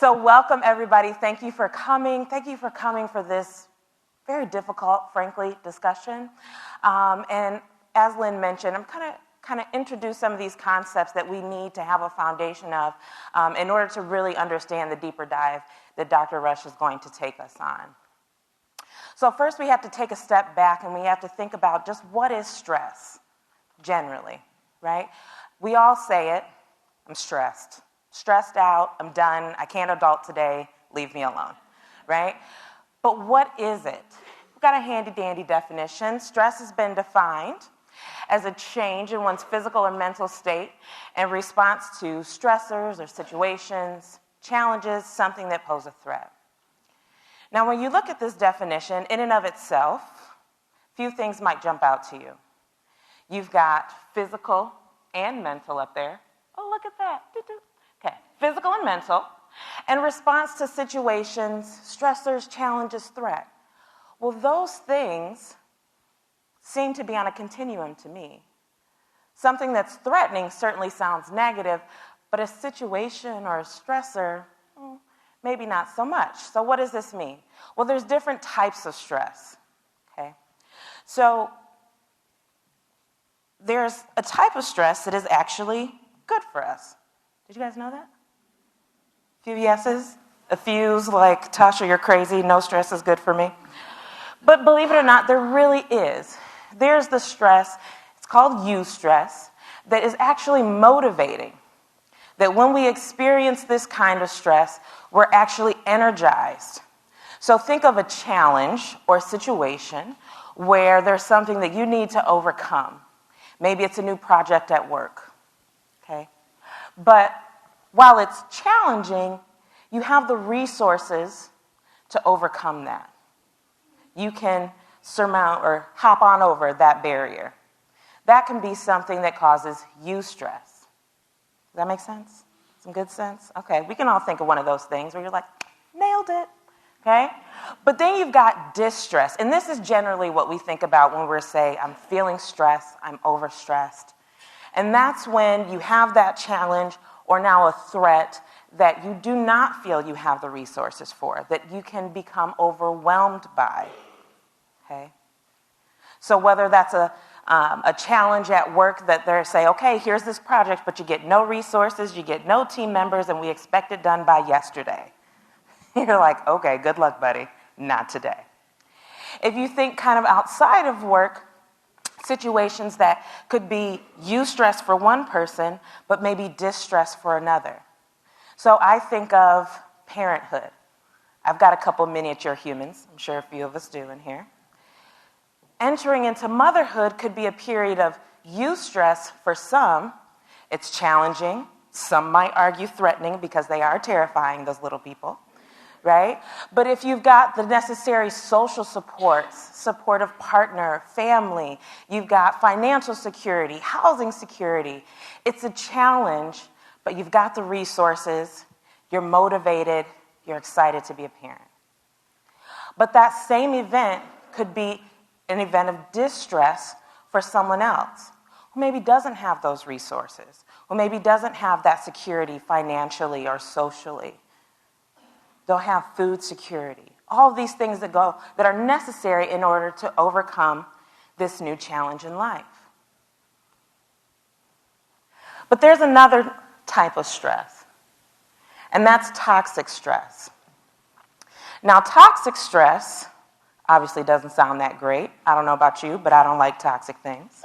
So welcome, everybody. Thank you for coming. Thank you for coming for this very difficult, frankly, discussion. And as Lynn mentioned, I'm kind of introduce some of these concepts that we need to have a foundation of in order to really understand the deeper dive that Dr. Rush is going to take us on. So first we have to take a step back and we have to think about just what is stress, generally, right? We all say it, I'm stressed out, I'm done, I can't adult today, leave me alone, right? But what is it? We've got a handy-dandy definition. Stress has been defined as a change in one's physical or mental state in response to stressors or situations, challenges, something that pose a threat. Now, when you look at this definition, in and of itself, a few things might jump out to you. You've got physical and mental up there. Oh, look at that. Okay, physical and mental, in response to situations, stressors, challenges, threat. Well, those things seem to be on a continuum to me. Something that's threatening certainly sounds negative, but a situation or a stressor, maybe not so much. So what does this mean? Well, there's different types of stress, okay? So there's a type of stress that is actually good for us. Did you guys know that? A few yeses, a few's like, Tasha, you're crazy, no stress is good for me. But believe it or not, there really is. There's the stress, it's called eustress, that is actually motivating. That when we experience this kind of stress, we're actually energized. So think of a challenge or situation where there's something that you need to overcome. Maybe it's a new project at work, okay? But while it's challenging, you have the resources to overcome that. You can surmount or hop on over that barrier. That can be something that causes eustress. Does that make sense? Some good sense? Okay, we can all think of one of those things where you're like, nailed it, okay? But then you've got distress, and this is generally what we think about when we're saying, I'm feeling stressed, I'm overstressed. And that's when you have that challenge or now a threat that you do not feel you have the resources for, that you can become overwhelmed by, okay? So whether that's a challenge at work that they say, okay, here's this project, but you get no resources, you get no team members, and we expect it done by yesterday. You're like, okay, good luck, buddy. Not today. If you think kind of outside of work, situations that could be eustress for one person, but maybe distress for another. So I think of parenthood. I've got a couple miniature humans. I'm sure a few of us do in here. Entering into motherhood could be a period of eustress for some. It's challenging. Some might argue threatening because they are terrifying, those little people, right? But if you've got the necessary social supports, supportive partner, family, you've got financial security, housing security, it's a challenge, but you've got the resources, you're motivated, you're excited to be a parent. But that same event could be an event of distress for someone else who maybe doesn't have those resources, who maybe doesn't have that security financially or socially. They'll have food security. All of these things that are necessary in order to overcome this new challenge in life. But there's another type of stress, and that's toxic stress. Now, toxic stress obviously doesn't sound that great. I don't know about you, but I don't like toxic things.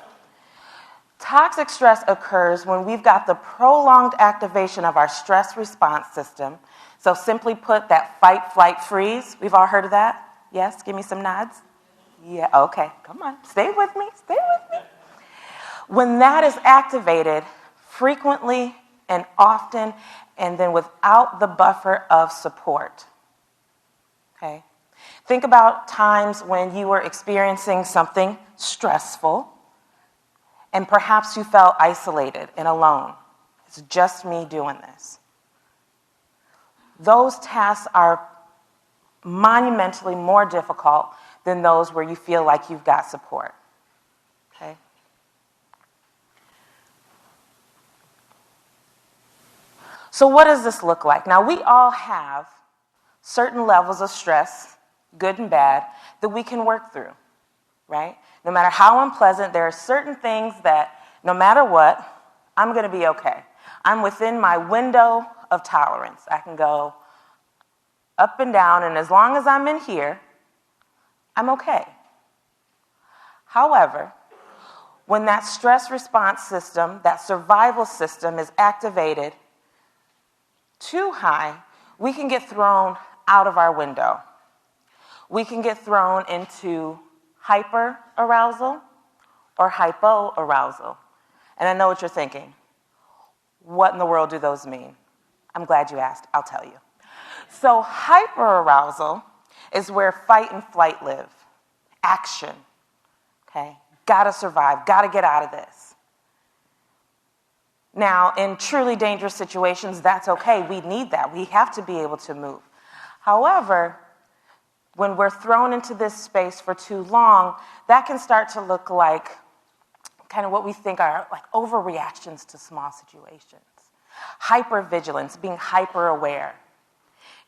Toxic stress occurs when we've got the prolonged activation of our stress response system. So simply put, that fight, flight, freeze. We've all heard of that? Yes? Give me some nods. Yeah, okay. Come on. Stay with me. Stay with me. When that is activated frequently and often, and then without the buffer of support. Okay? Think about times when you were experiencing something stressful and perhaps you felt isolated and alone. It's just me doing this. Those tasks are monumentally more difficult than those where you feel like you've got support. Okay? So what does this look like? Now, we all have certain levels of stress, good and bad, that we can work through, right? No matter how unpleasant, there are certain things that no matter what, I'm going to be okay. I'm within my window of tolerance. I can go up and down, and as long as I'm in here, I'm okay. However, when that stress response system, that survival system is activated too high, we can get thrown out of our window. We can get thrown into hyper-arousal or hypo-arousal. And I know what you're thinking. What in the world do those mean? I'm glad you asked. I'll tell you. So hyper-arousal is where fight and flight live. Action. Okay? Gotta survive. Gotta get out of this. Now, in truly dangerous situations, that's okay. We need that. We have to be able to move. However, when we're thrown into this space for too long, that can start to look like kind of what we think are like overreactions to small situations. Hypervigilance, being hyper-aware.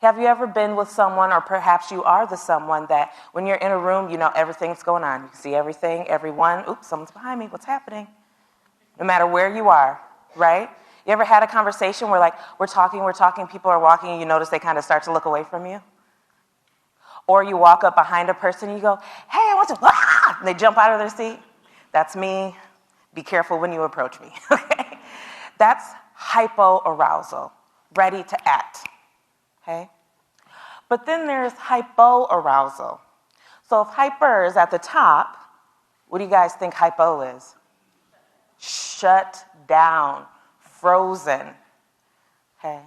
Have you ever been with someone, or perhaps you are the someone that when you're in a room, you know everything's going on. You can see everything, everyone. Oops, someone's behind me. What's happening? No matter where you are, right? You ever had a conversation where like we're talking, people are walking, and you notice they kind of start to look away from you? Or you walk up behind a person and you go, hey, I want to, ah! And they jump out of their seat. That's me. Be careful when you approach me, okay? That's hypo-arousal, ready to act, okay? But then there's hypo-arousal. So if hyper is at the top, what do you guys think hypo is? Shut down, frozen, okay?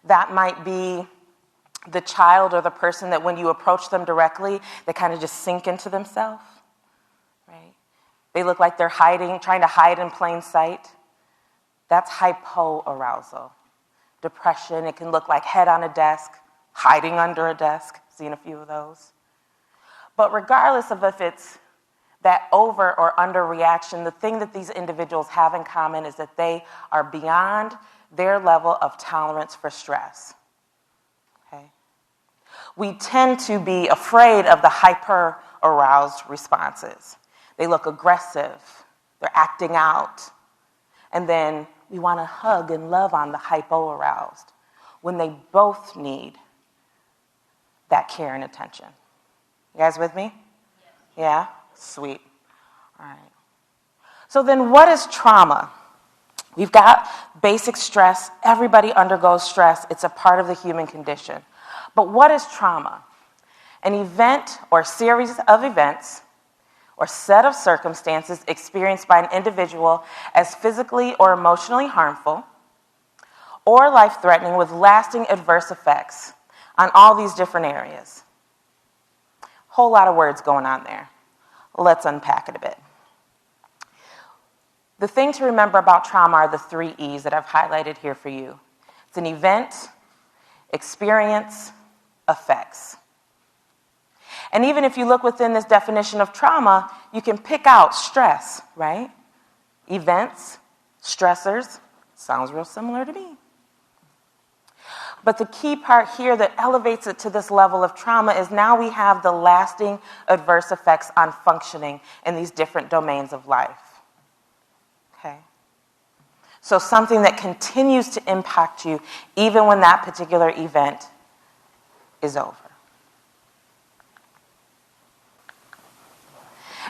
That might be the child or the person that when you approach them directly, they kind of just sink into themselves, right? They look like they're hiding, trying to hide in plain sight. That's hypo-arousal. Depression, it can look like head on a desk, hiding under a desk. Seen a few of those. But regardless of if it's that over or under reaction, the thing that these individuals have in common is that they are beyond their level of tolerance for stress. Okay? We tend to be afraid of the hyper-aroused responses. They look aggressive, they're acting out, and then we want to hug and love on the hypo-aroused when they both need that care and attention. You guys with me? Yes. Yeah? Sweet. All right. So then what is trauma? We've got basic stress. Everybody undergoes stress. It's a part of the human condition. But what is trauma? An event or series of events or set of circumstances experienced by an individual as physically or emotionally harmful or life-threatening with lasting adverse effects on all these different areas. Whole lot of words going on there. Let's unpack it a bit. The thing to remember about trauma are the 3 E's that I've highlighted here for you. It's an event, experience, effects. And even if you look within this definition of trauma, you can pick out stress, right? Events, stressors, sounds real similar to me. But the key part here that elevates it to this level of trauma is now we have the lasting adverse effects on functioning in these different domains of life. Okay? So something that continues to impact you even when that particular event is over.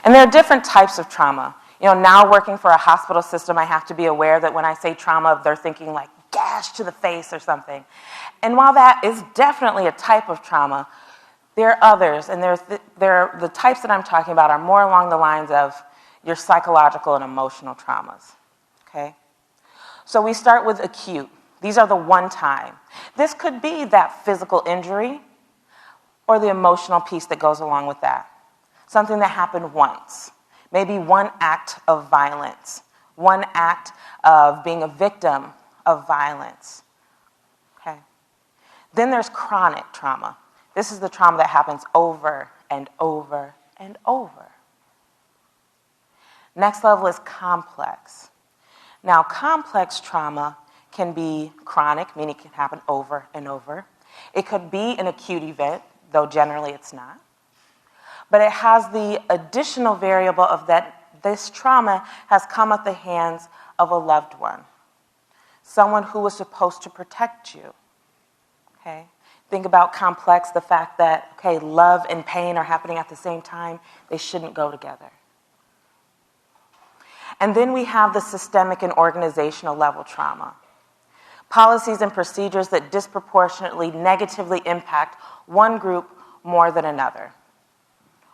And there are different types of trauma. You know, now working for a hospital system, I have to be aware that when I say trauma, they're thinking like gash to the face or something. And while that is definitely a type of trauma, there are others, and the types that I'm talking about are more along the lines of your psychological and emotional traumas, okay? So we start with acute. These are the one time. This could be that physical injury or the emotional piece that goes along with that. Something that happened once, maybe one act of violence, one act of being a victim of violence, okay? Then there's chronic trauma. This is the trauma that happens over and over and over. Next level is complex. Now, complex trauma can be chronic, meaning it can happen over and over. It could be an acute event, though generally it's not. But it has the additional variable of that this trauma has come at the hands of a loved one, someone who was supposed to protect you. Okay? Think about complex, the fact that, okay, love and pain are happening at the same time. They shouldn't go together. And then we have the systemic and organizational level trauma. Policies and procedures that disproportionately negatively impact one group more than another,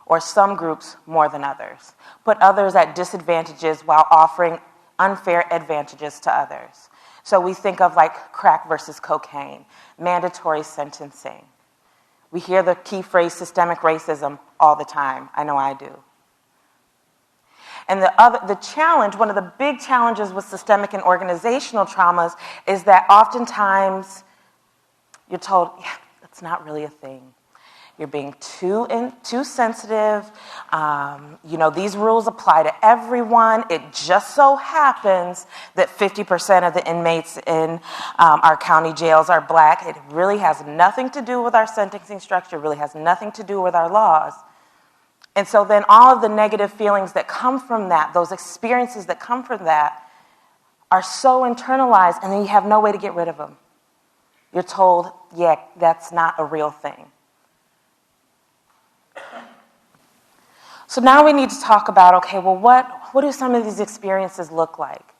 or some groups more than others, put others at disadvantages while offering unfair advantages to others. So we think of like crack versus cocaine, mandatory sentencing. We hear the key phrase systemic racism all the time. I know I do. And the challenge, one of the big challenges with systemic and organizational traumas is that oftentimes you're told, yeah, that's not really a thing. You're being too sensitive. These rules apply to everyone. It just so happens that 50% of the inmates in our county jails are Black. It really has nothing to do with our sentencing structure. It really has nothing to do with our laws. And so then all of the negative feelings that come from that, those experiences that come from that, are so internalized, and then you have no way to get rid of them. You're told, yeah, that's not a real thing. So now we need to talk about, okay, well, what do some of these experiences look like?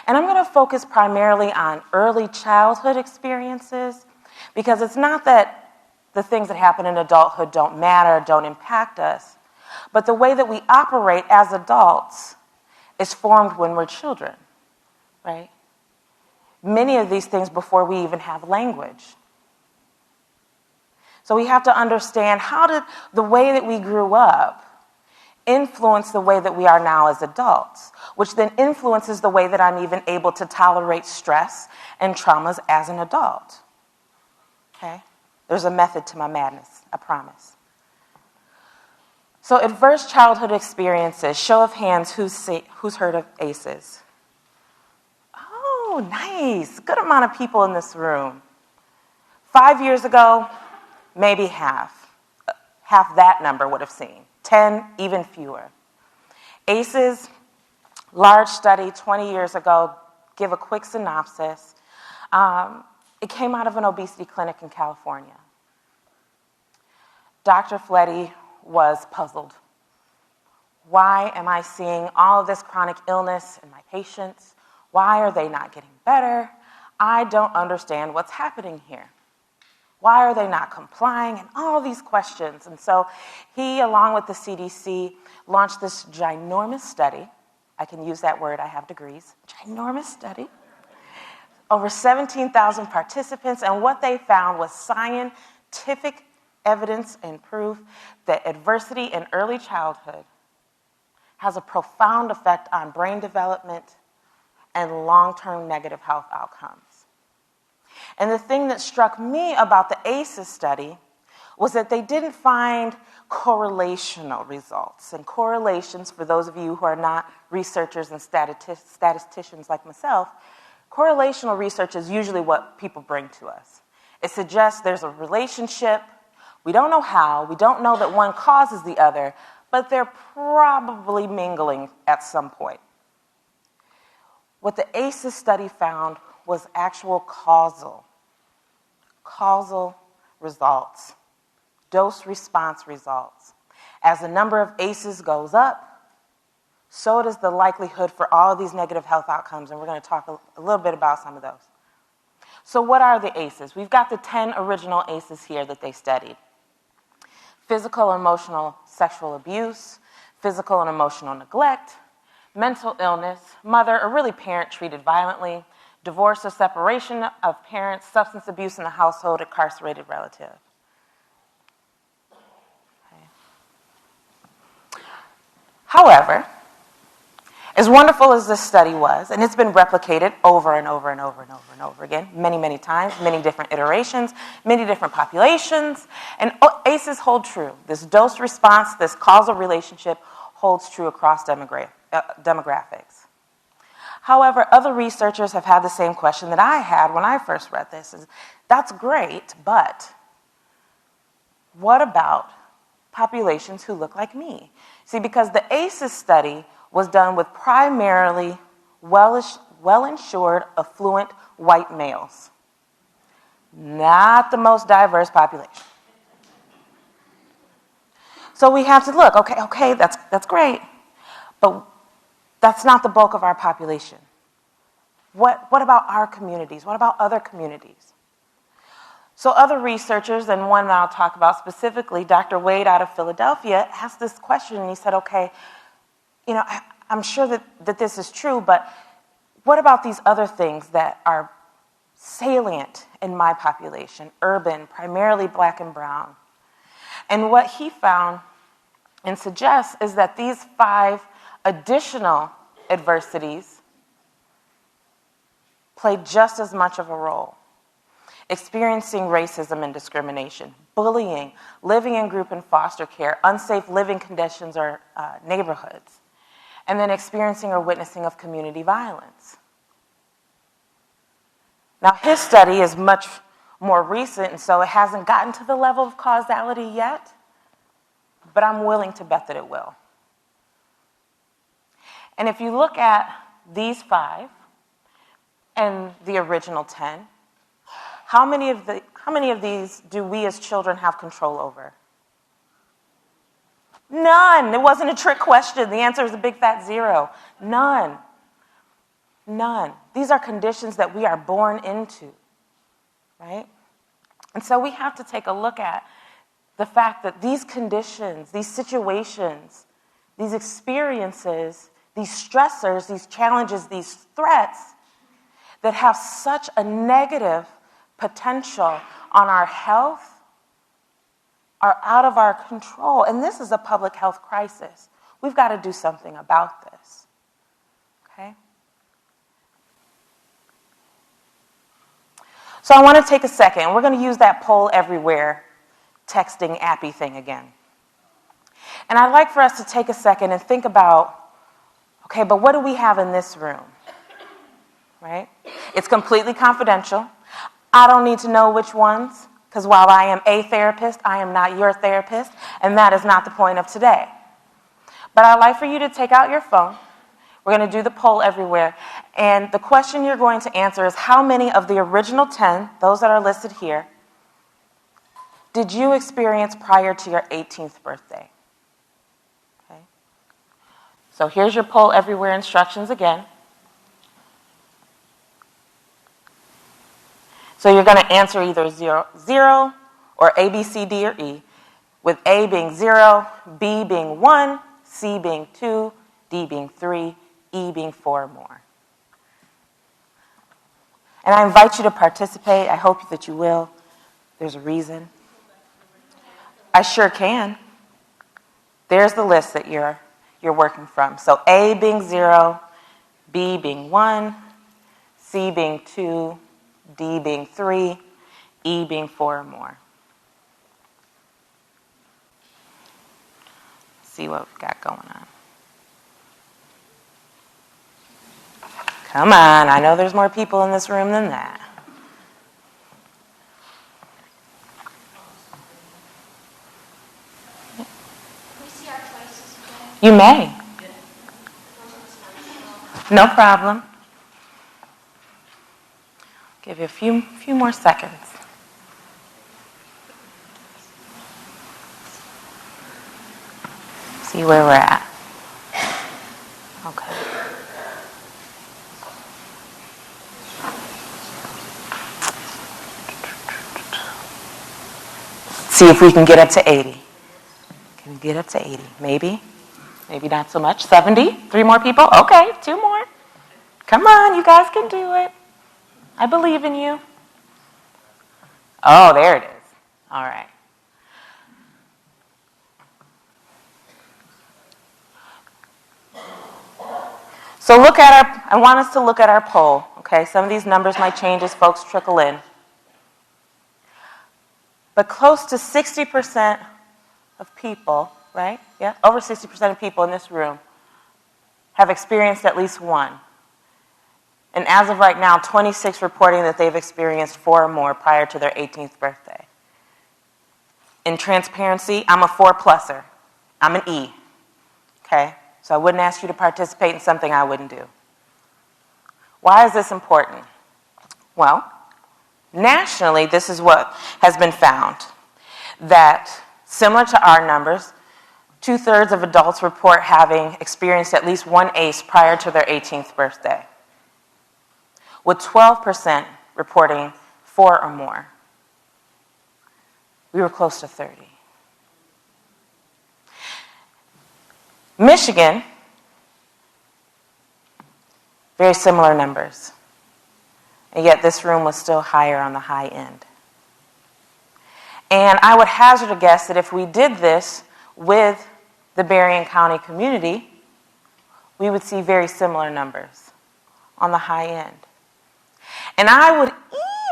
And I'm going to focus primarily on early childhood experiences, because it's not that the things that happen in adulthood don't matter, don't impact us, but the way that we operate as adults is formed when we're children, right? Many of these things before we even have language. So we have to understand, how did the way that we grew up influence the way that we are now as adults, which then influences the way that I'm even able to tolerate stress and traumas as an adult. Okay? There's a method to my madness, I promise. So adverse childhood experiences, show of hands, who's heard of ACEs? Oh, nice. Good amount of people in this room. 5 years ago, maybe half that number would have seen. 10, even fewer. ACEs, large study 20 years ago, give a quick synopsis. It came out of an obesity clinic in California. Dr. Fletty was puzzled. Why am I seeing all of this chronic illness in my patients? Why are they not getting better? I don't understand what's happening here. Why are they not complying? And all these questions. And so he, along with the CDC, launched this ginormous study. I can use that word, I have degrees. Ginormous study. Over 17,000 participants. And what they found was scientific evidence and proof that adversity in early childhood has a profound effect on brain development and long-term negative health outcomes. And the thing that struck me about the ACEs study was that they didn't find correlational results. And correlations, for those of you who are not researchers and statisticians like myself, correlational research is usually what people bring to us. It suggests there's a relationship. We don't know how. We don't know that one causes the other, but they're probably mingling at some point. What the ACEs study found was actual causal results, dose-response results. As the number of ACEs goes up, so does the likelihood for all of these negative health outcomes, and we're going to talk a little bit about some of those. So what are the ACEs? We've got the 10 original ACEs here that they studied. Physical, emotional, sexual abuse, physical and emotional neglect, mental illness, mother or really parent treated violently, divorce or separation of parents, substance abuse in the household, incarcerated relative. Okay. However, as wonderful as this study was, and it's been replicated over and over and over and over and over again, many, many times, many different iterations, many different populations, and ACEs hold true. This dose response, this causal relationship holds true across demographics. However, other researchers have had the same question that I had when I first read this. Is, that's great, but what about populations who look like me? See, because the ACEs study was done with primarily well-insured, affluent white males. Not the most diverse population. So we have to look, okay, that's great, but that's not the bulk of our population. What about our communities? What about other communities? So other researchers, and one that I'll talk about specifically, Dr. Wade out of Philadelphia, asked this question, and he said, okay, I'm sure that this is true, but what about these other things that are salient in my population, urban, primarily black and brown? And what he found and suggests is that these 5 additional adversities play just as much of a role. Experiencing racism and discrimination, bullying, living in group and foster care, unsafe living conditions or neighborhoods, and then experiencing or witnessing of community violence. Now, his study is much more recent, and so it hasn't gotten to the level of causality yet, but I'm willing to bet that it will. And if you look at these 5 and the original 10, how many of these do we as children have control over? None. It wasn't a trick question. The answer is a big fat 0. None. None. These are conditions that we are born into, right? And so we have to take a look at the fact that these conditions, these situations, these experiences, these stressors, these challenges, these threats that have such a negative potential on our health are out of our control. And this is a public health crisis. We've got to do something about this. Okay? So I want to take a second. We're going to use that poll everywhere texting appy thing again. And I'd like for us to take a second and think about, okay, but what do we have in this room? Right? It's completely confidential. I don't need to know which ones, because while I am a therapist, I am not your therapist, and that is not the point of today. But I'd like for you to take out your phone. We're going to do the poll everywhere. And the question you're going to answer is how many of the original 10, those that are listed here, did you experience prior to your 18th birthday? Okay. So here's your poll everywhere instructions again. So you're going to answer either 0 or A, B, C, D, or E, with A being 0, B being 1, C being 2, D being 3, E being 4 or more. And I invite you to participate. I hope that you will. There's a reason. I sure can. There's the list that you're working from. So A being 0, B being 1, C being 2, D being 3, E being 4 or more. Let's see what we've got going on. Come on, I know there's more people in this room than that. Can we see our choices again? You may. No problem. Give you a few more seconds. See where we're at. Okay. See if we can get up to 80. Can we get up to 80? Maybe. Maybe not so much. 70? 3 more people? Okay, 2 more. Come on, you guys can do it. I believe in you. Oh, there it is. All right. So I want us to look at our poll, okay? Some of these numbers might change as folks trickle in. But close to 60% of people, right? Yeah, over 60% of people in this room have experienced at least one. And as of right now, 26 reporting that they've experienced 4 or more prior to their 18th birthday. In transparency, I'm a 4-pluser. I'm an E, okay? So I wouldn't ask you to participate in something I wouldn't do. Why is this important? Well, nationally, this is what has been found, that similar to our numbers, 2/3 of adults report having experienced at least one ACE prior to their 18th birthday, with 12% reporting 4 or more. We were close to 30. Michigan, very similar numbers. And yet this room was still higher on the high end. And I would hazard a guess that if we did this with the Berrien County community, we would see very similar numbers on the high end. And I would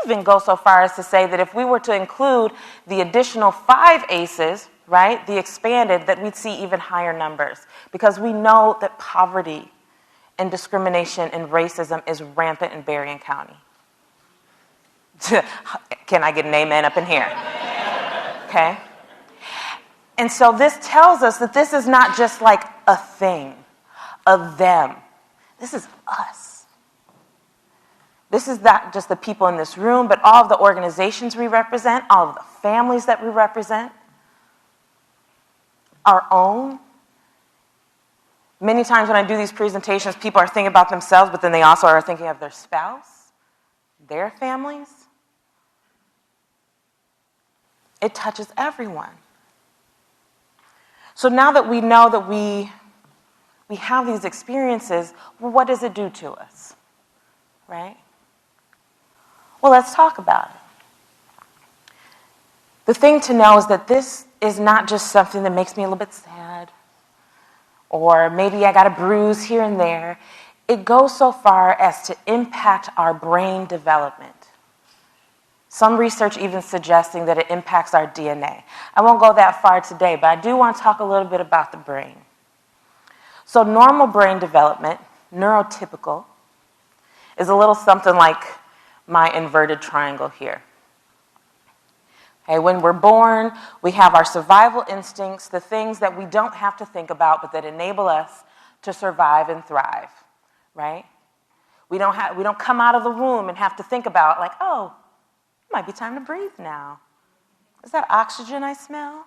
even go so far as to say that if we were to include the additional 5 ACEs, right, the expanded, that we'd see even higher numbers, because we know that poverty and discrimination and racism is rampant in Berrien County. Can I get an amen up in here? Okay? And so this tells us that this is not just like a thing, of them. This is us. This is not just the people in this room, but all of the organizations we represent, all of the families that we represent, our own. Many times when I do these presentations, people are thinking about themselves, but then they also are thinking of their spouse, their families. It touches everyone. So now that we know that we have these experiences, well, what does it do to us, right? Well, let's talk about it. The thing to know is that this is not just something that makes me a little bit sad, or maybe I got a bruise here and there. It goes so far as to impact our brain development. Some research even suggesting that it impacts our DNA. I won't go that far today, but I do want to talk a little bit about the brain. So normal brain development, neurotypical, is a little something like my inverted triangle here. Okay, when we're born, we have our survival instincts, the things that we don't have to think about, but that enable us to survive and thrive, right? We don't come out of the womb and have to think about, like, oh, it might be time to breathe now. Is that oxygen I smell?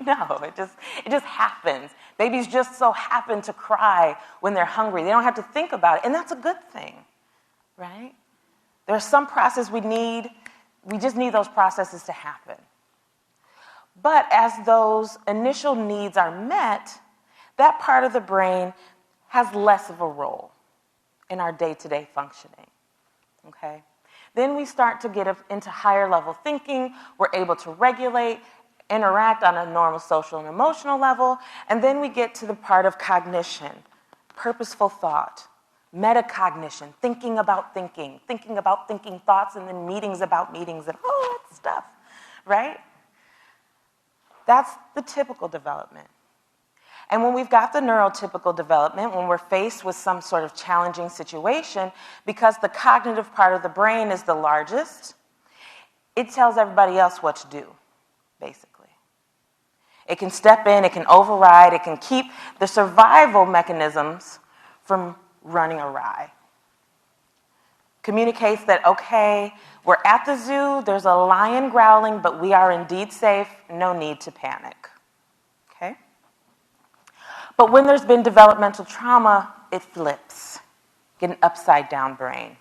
No, it just happens. Babies just so happen to cry when they're hungry. They don't have to think about it, and that's a good thing, right? There's some process we just need those processes to happen. But as those initial needs are met, that part of the brain has less of a role in our day-to-day functioning, okay? Then we start to get into higher level thinking. We're able to regulate, interact on a normal social and emotional level, and then we get to the part of cognition, purposeful thought, metacognition, thinking about thinking thoughts, and then meetings about meetings, and all that stuff, right? That's the typical development. And when we've got the neurotypical development, when we're faced with some sort of challenging situation, because the cognitive part of the brain is the largest, it tells everybody else what to do, basically. It can step in, it can override, it can keep the survival mechanisms from running awry. Communicates that, okay, we're at the zoo, there's a lion growling, but we are indeed safe, no need to panic. Okay? But when there's been developmental trauma, it flips. Get an upside down brain.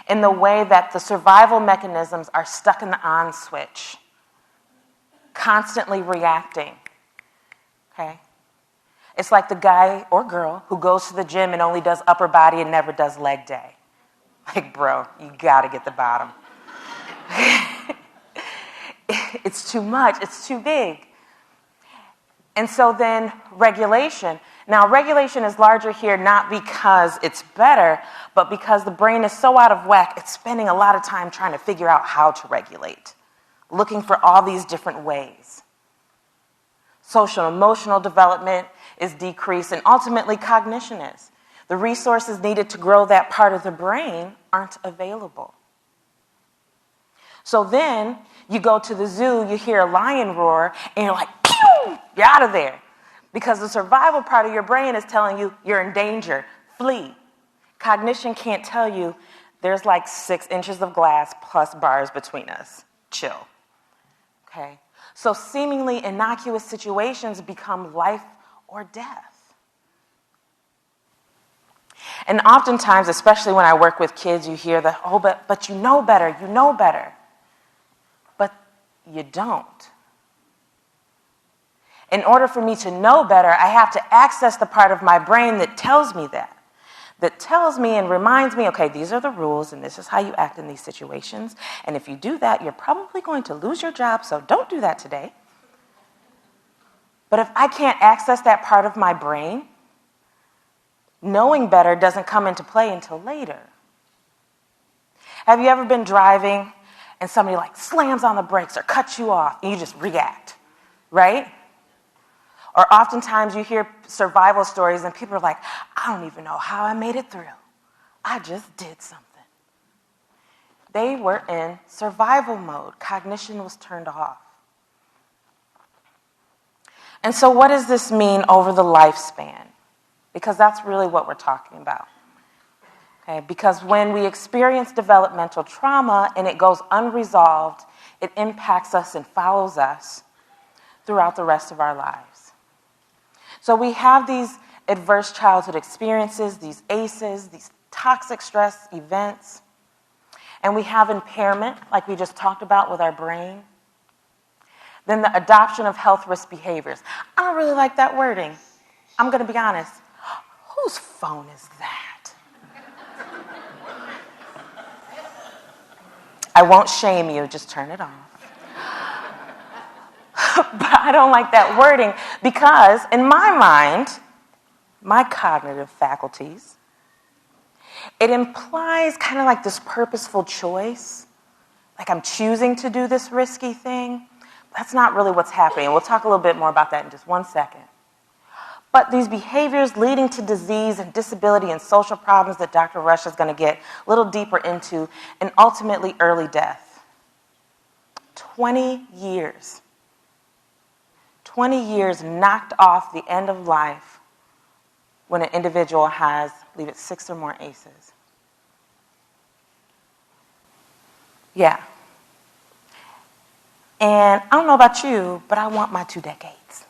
In the way that the survival mechanisms are stuck in the on switch, constantly reacting. Okay? It's like the guy or girl who goes to the gym and only does upper body and never does leg day. Like, bro, you gotta get the bottom. It's too much, it's too big. And so then regulation. Now, regulation is larger here not because it's better, but because the brain is so out of whack, it's spending a lot of time trying to figure out how to regulate, looking for all these different ways. Social emotional development is decreased, and ultimately cognition is. The resources needed to grow that part of the brain aren't available. So then you go to the zoo, you hear a lion roar, and you're like, pew, you're out of there. Because the survival part of your brain is telling you you're in danger, flee. Cognition can't tell you there's like 6 inches of glass plus bars between us. Chill. Okay? So seemingly innocuous situations become life or death. And oftentimes, especially when I work with kids, you hear the, oh, but you know better, you know better. But you don't. In order for me to know better, I have to access the part of my brain that tells me that tells me and reminds me, okay, these are the rules and this is how you act in these situations. And if you do that, you're probably going to lose your job, so don't do that today. But if I can't access that part of my brain, knowing better doesn't come into play until later. Have you ever been driving and somebody like slams on the brakes or cuts you off and you just react, right? Or oftentimes you hear survival stories and people are like, I don't even know how I made it through. I just did something. They were in survival mode. Cognition was turned off. And so what does this mean over the lifespan? Because that's really what we're talking about. Okay? Because when we experience developmental trauma and it goes unresolved, it impacts us and follows us throughout the rest of our lives. So we have these adverse childhood experiences, these ACEs, these toxic stress events, and we have impairment, like we just talked about with our brain. Then the adoption of health risk behaviors. I don't really like that wording. I'm going to be honest. Whose phone is that? I won't shame you, just turn it off. But I don't like that wording because in my mind, my cognitive faculties, it implies kind of like this purposeful choice, like I'm choosing to do this risky thing. That's not really what's happening. We'll talk a little bit more about that in just one second. But these behaviors leading to disease and disability and social problems that Dr. Rush is going to get a little deeper into, and ultimately early death. 20 years. 20 years knocked off the end of life when an individual has, I believe it's 6 or more ACEs. Yeah. And I don't know about you, but I want my 2 decades.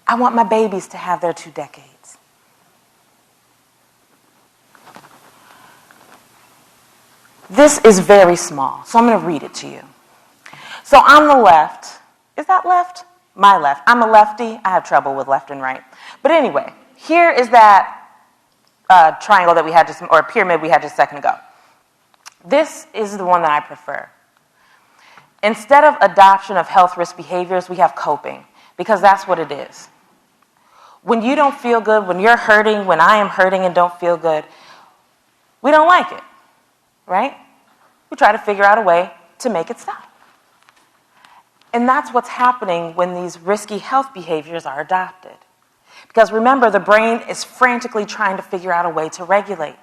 I want my babies to have their 2 decades. This is very small, so I'm going to read it to you. So on the left, is that left? My left. I'm a lefty. I have trouble with left and right. But anyway, here is that triangle that we had just, or pyramid we had just a second ago. This is the one that I prefer. Instead of adoption of health risk behaviors, we have coping, because that's what it is. When you don't feel good, when you're hurting, when I am hurting and don't feel good, we don't like it, right? We try to figure out a way to make it stop. And that's what's happening when these risky health behaviors are adopted. Because remember, the brain is frantically trying to figure out a way to regulate.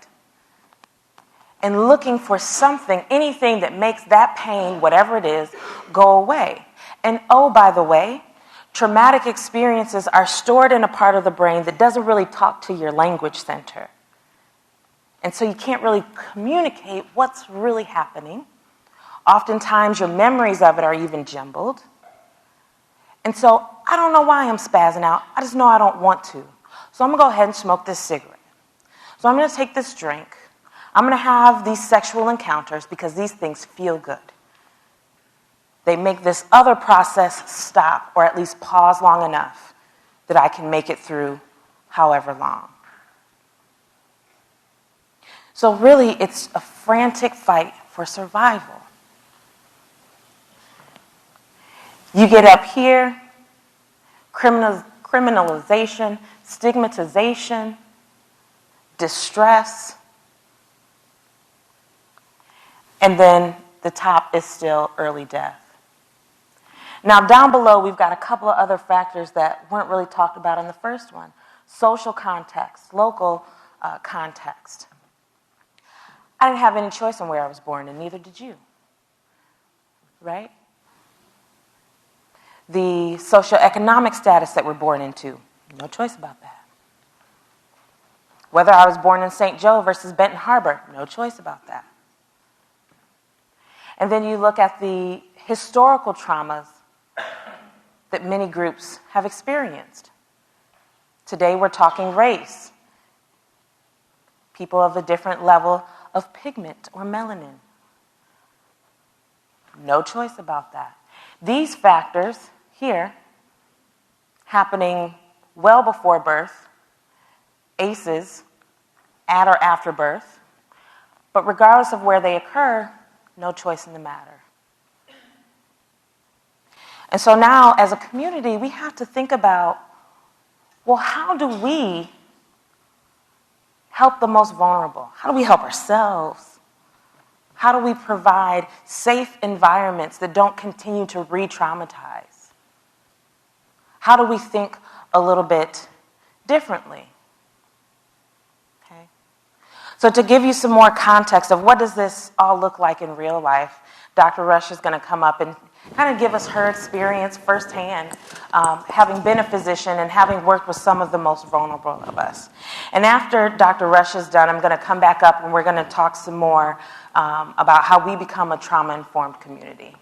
And looking for something, anything that makes that pain, whatever it is, go away. And oh, by the way, traumatic experiences are stored in a part of the brain that doesn't really talk to your language center. And so you can't really communicate what's really happening. Oftentimes your memories of it are even jumbled. And so I don't know why I'm spazzing out. I just know I don't want to. So I'm going to go ahead and smoke this cigarette. So I'm going to take this drink. I'm going to have these sexual encounters because these things feel good. They make this other process stop, or at least pause long enough that I can make it through however long. So really, it's a frantic fight for survival. You get up here, criminalization, stigmatization, distress, and then the top is still early death. Now, down below, we've got a couple of other factors that weren't really talked about in the first one. Social context, local context. I didn't have any choice in where I was born, and neither did you, right? The socioeconomic status that we're born into, no choice about that. Whether I was born in St. Joe versus Benton Harbor, no choice about that. And then you look at the historical traumas that many groups have experienced. Today we're talking race. People of a different level of pigment or melanin. No choice about that. These factors here, happening well before birth, ACEs, at or after birth, but regardless of where they occur, no choice in the matter. And so now, as a community, we have to think about, well, how do we help the most vulnerable? How do we help ourselves? How do we provide safe environments that don't continue to re-traumatize? How do we think a little bit differently? Okay. So to give you some more context of what does this all look like in real life, Dr. Rush is going to come up and kind of give us her experience firsthand, having been a physician and having worked with some of the most vulnerable of us. And after Dr. Rush is done, I'm going to come back up and we're going to talk some more about how we become a trauma-informed community.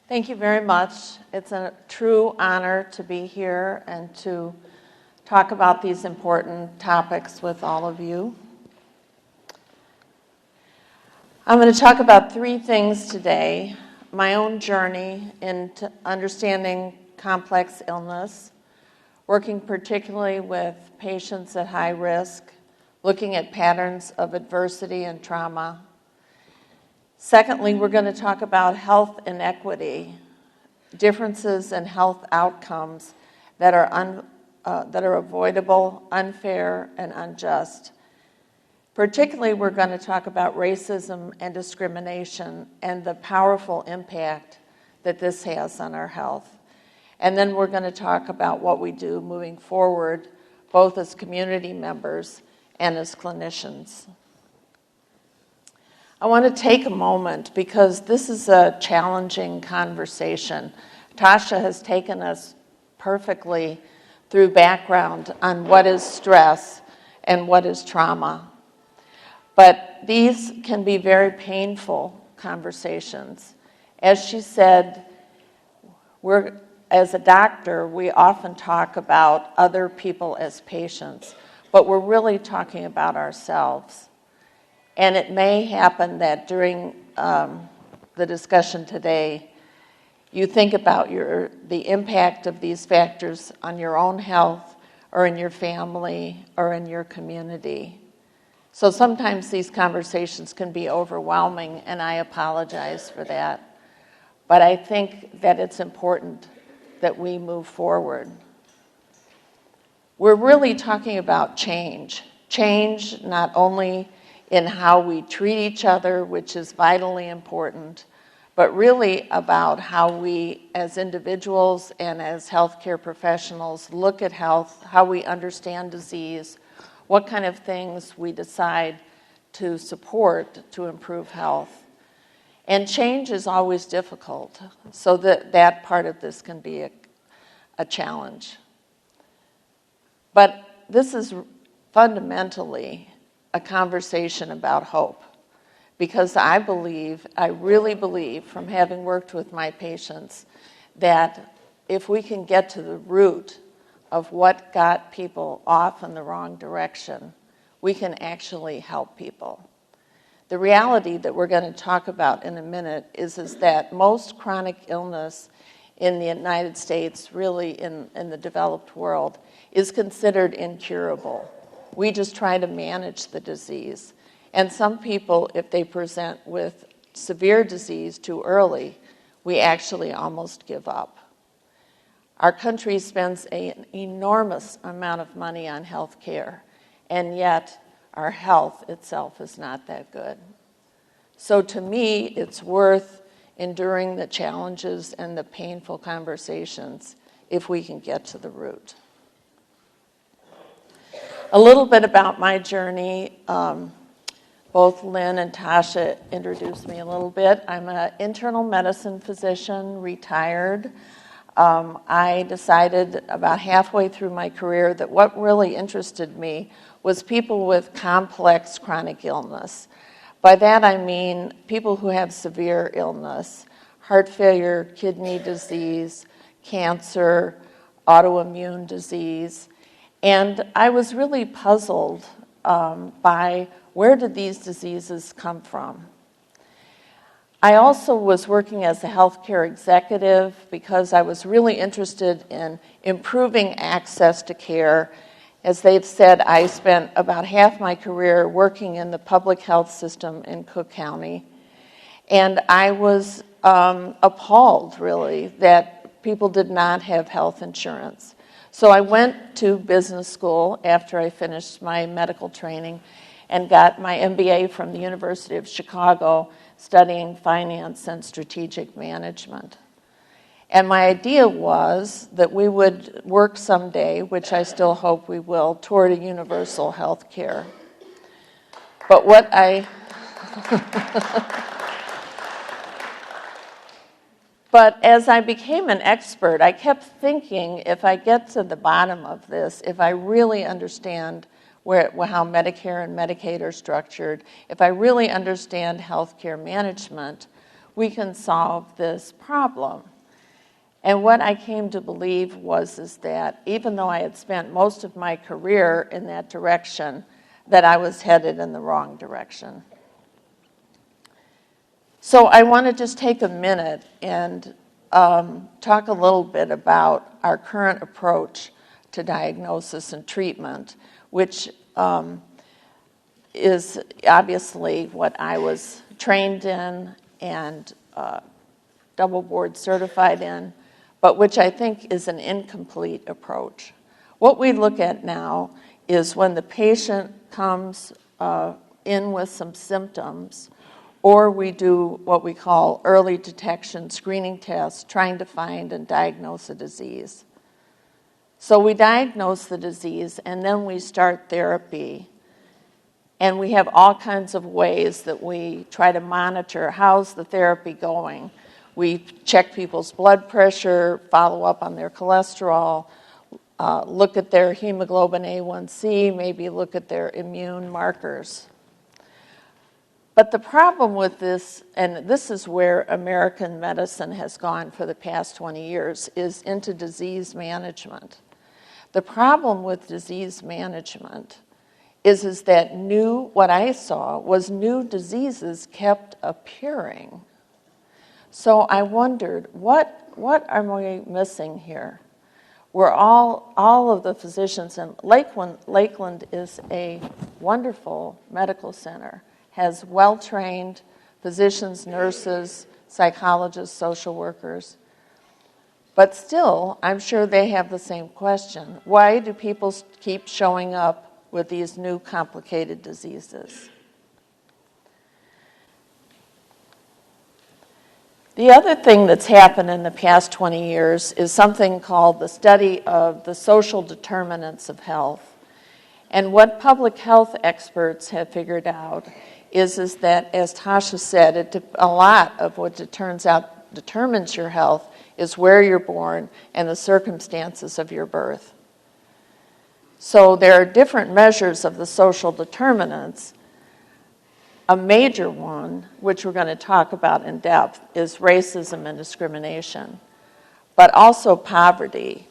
Thank you very much. It's a true honor to be here and to talk about these important topics with all of you. I'm going to talk about three things today: my own journey into understanding complex illness, working particularly with patients at high risk, looking at patterns of adversity and trauma. Secondly, we're going to talk about health inequity, differences in health outcomes that are avoidable, unfair, and unjust. Particularly, we're going to talk about racism and discrimination and the powerful impact that this has on our health. And then we're going to talk about what we do moving forward, both as community members and as clinicians. I want to take a moment because this is a challenging conversation. Tasha has taken us perfectly through background on what is stress and what is trauma. But these can be very painful conversations. As she said, as a doctor, we often talk about other people as patients, but we're really talking about ourselves. And it may happen that during the discussion today, you think about the impact of these factors on your own health or in your family or in your community. So sometimes these conversations can be overwhelming, and I apologize for that. But I think that it's important that we move forward. We're really talking about change. Change not only in how we treat each other, which is vitally important, but really about how we as individuals and as healthcare professionals look at health, how we understand disease, what kind of things we decide to support to improve health. And change is always difficult, so that part of this can be a challenge. But this is fundamentally a conversation about hope, because I really believe from having worked with my patients that if we can get to the root of what got people off in the wrong direction, we can actually help people. The reality that we're going to talk about in a minute is that most chronic illness in the United States, really in the developed world, is considered incurable. We just try to manage the disease. And some people, if they present with severe disease too early, we actually almost give up. Our country spends an enormous amount of money on health care, and yet our health itself is not that good. So to me, it's worth enduring the challenges and the painful conversations if we can get to the root. A little bit about my journey. Both Lynn and Tasha introduced me a little bit. I'm an internal medicine physician, retired. I decided about halfway through my career that what really interested me was people with complex chronic illness. By that I mean people who have severe illness, heart failure, kidney disease, cancer, autoimmune disease. And I was really puzzled by where did these diseases come from. I also was working as a healthcare executive because I was really interested in improving access to care. As they've said, I spent about half my career working in the public health system in Cook County. And I was appalled, really, that people did not have health insurance. So I went to business school after I finished my medical training and got my MBA from the University of Chicago, studying finance and strategic management. And my idea was that we would work someday, which I still hope we will, toward a universal health care. But what I... But as I became an expert, I kept thinking, if I get to the bottom of this, if I really understand how Medicare and Medicaid are structured, if I really understand healthcare management, we can solve this problem. And what I came to believe is that even though I had spent most of my career in that direction, that I was headed in the wrong direction. So I want to just take a minute and talk a little bit about our current approach to diagnosis and treatment, which is obviously what I was trained in and double board certified in, but which I think is an incomplete approach. What we look at now is when the patient comes in with some symptoms, or we do what we call early detection screening tests, trying to find and diagnose a disease. So we diagnose the disease, and then we start therapy. And we have all kinds of ways that we try to monitor how's the therapy going. We check people's blood pressure, follow up on their cholesterol, look at their hemoglobin A1C, maybe look at their immune markers. But the problem with this, and this is where American medicine has gone for the past 20 years, is into disease management. The problem with disease management is that what I saw was new diseases kept appearing. So I wondered, what are we missing here? We're all of the physicians, and Lakeland is a wonderful medical center, has well-trained physicians, nurses, psychologists, social workers. But still, I'm sure they have the same question. Why do people keep showing up with these new complicated diseases? The other thing that's happened in the past 20 years is something called the study of the social determinants of health. And what public health experts have figured out is that, as Tasha said, a lot of what it turns out determines your health is where you're born and the circumstances of your birth. So there are different measures of the social determinants. A major one, which we're going to talk about in depth, is racism and discrimination, but also poverty.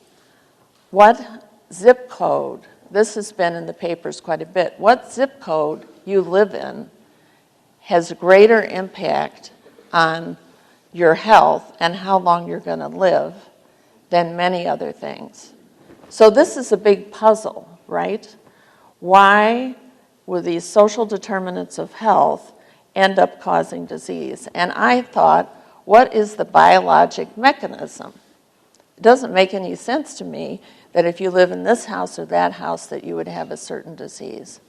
What zip code, this has been in the papers quite a bit, what zip code you live in has greater impact on your health and how long you're going to live than many other things. So this is a big puzzle, right? Why will these social determinants of health end up causing disease? And I thought, what is the biologic mechanism? It doesn't make any sense to me that if you live in this house or that house that you would have a certain disease.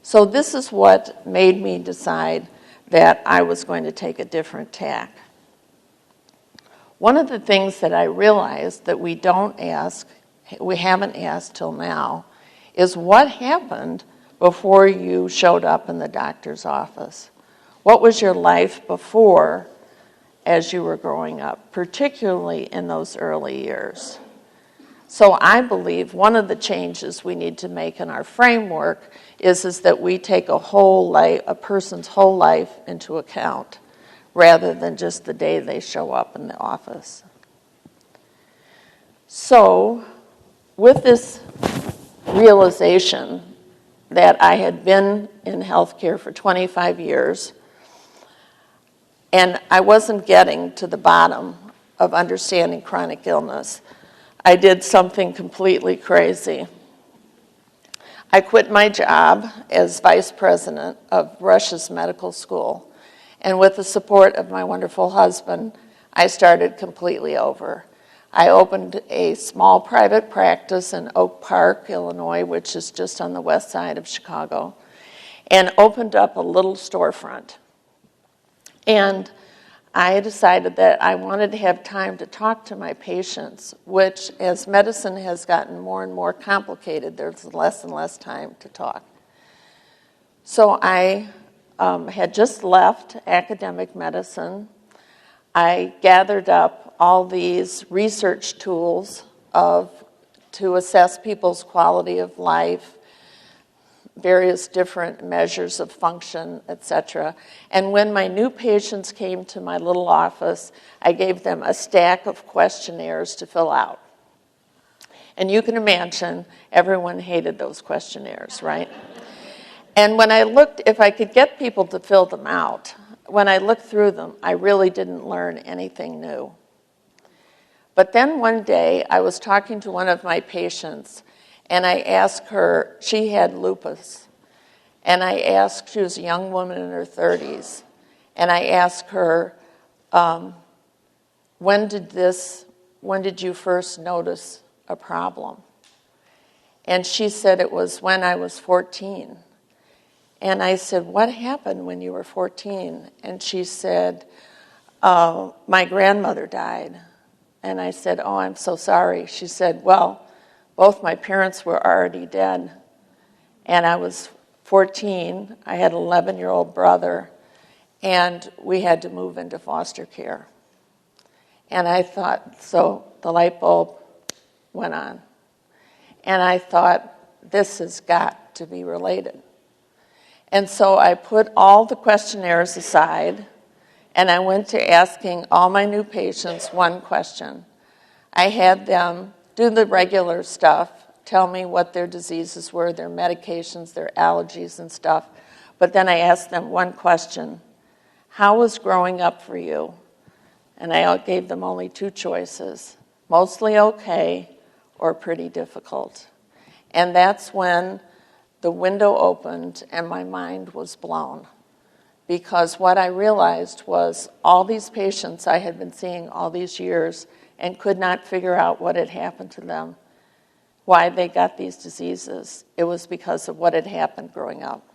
So this is what made me decide that I was going to take a different tack. One of the things that I realized that we haven't asked till now, is what happened before you showed up in the doctor's office? What was your life before as you were growing up, particularly in those early years? So I believe one of the changes we need to make in our framework is that we take a person's whole life into account rather than just the day they show up in the office. So with this realization that I had been in healthcare for 25 years, and I wasn't getting to the bottom of understanding chronic illness, I did something completely crazy. I quit my job as vice president of Rush's medical school, and with the support of my wonderful husband, I started completely over. I opened a small private practice in Oak Park, Illinois, which is just on the west side of Chicago, and opened up a little storefront. And I decided that I wanted to have time to talk to my patients, which as medicine has gotten more and more complicated, there's less and less time to talk. So I had just left academic medicine. I gathered up all these research tools to assess people's quality of life, various different measures of function, etc. And when my new patients came to my little office, I gave them a stack of questionnaires to fill out. And you can imagine everyone hated those questionnaires, right? And when I looked, if I could get people to fill them out, when I looked through them, I really didn't learn anything new. But then one day, I was talking to one of my patients, and I asked her, she had lupus, and I asked, she was a young woman in her 30s, and I asked her, when did you first notice a problem? And she said it was when I was 14. And I said, what happened when you were 14? And she said, my grandmother died. And I said, oh, I'm so sorry. She said, well, both my parents were already dead. And I was 14. I had an 11-year-old brother. And we had to move into foster care. And I thought, so the light bulb went on. And I thought, this has got to be related. And so I put all the questionnaires aside, and I went to asking all my new patients one question. I had them do the regular stuff, tell me what their diseases were, their medications, their allergies and stuff. But then I asked them one question. How was growing up for you? And I gave them only two choices, mostly okay or pretty difficult. And that's when the window opened and my mind was blown. Because what I realized was all these patients I had been seeing all these years and could not figure out what had happened to them, why they got these diseases. It was because of what had happened growing up.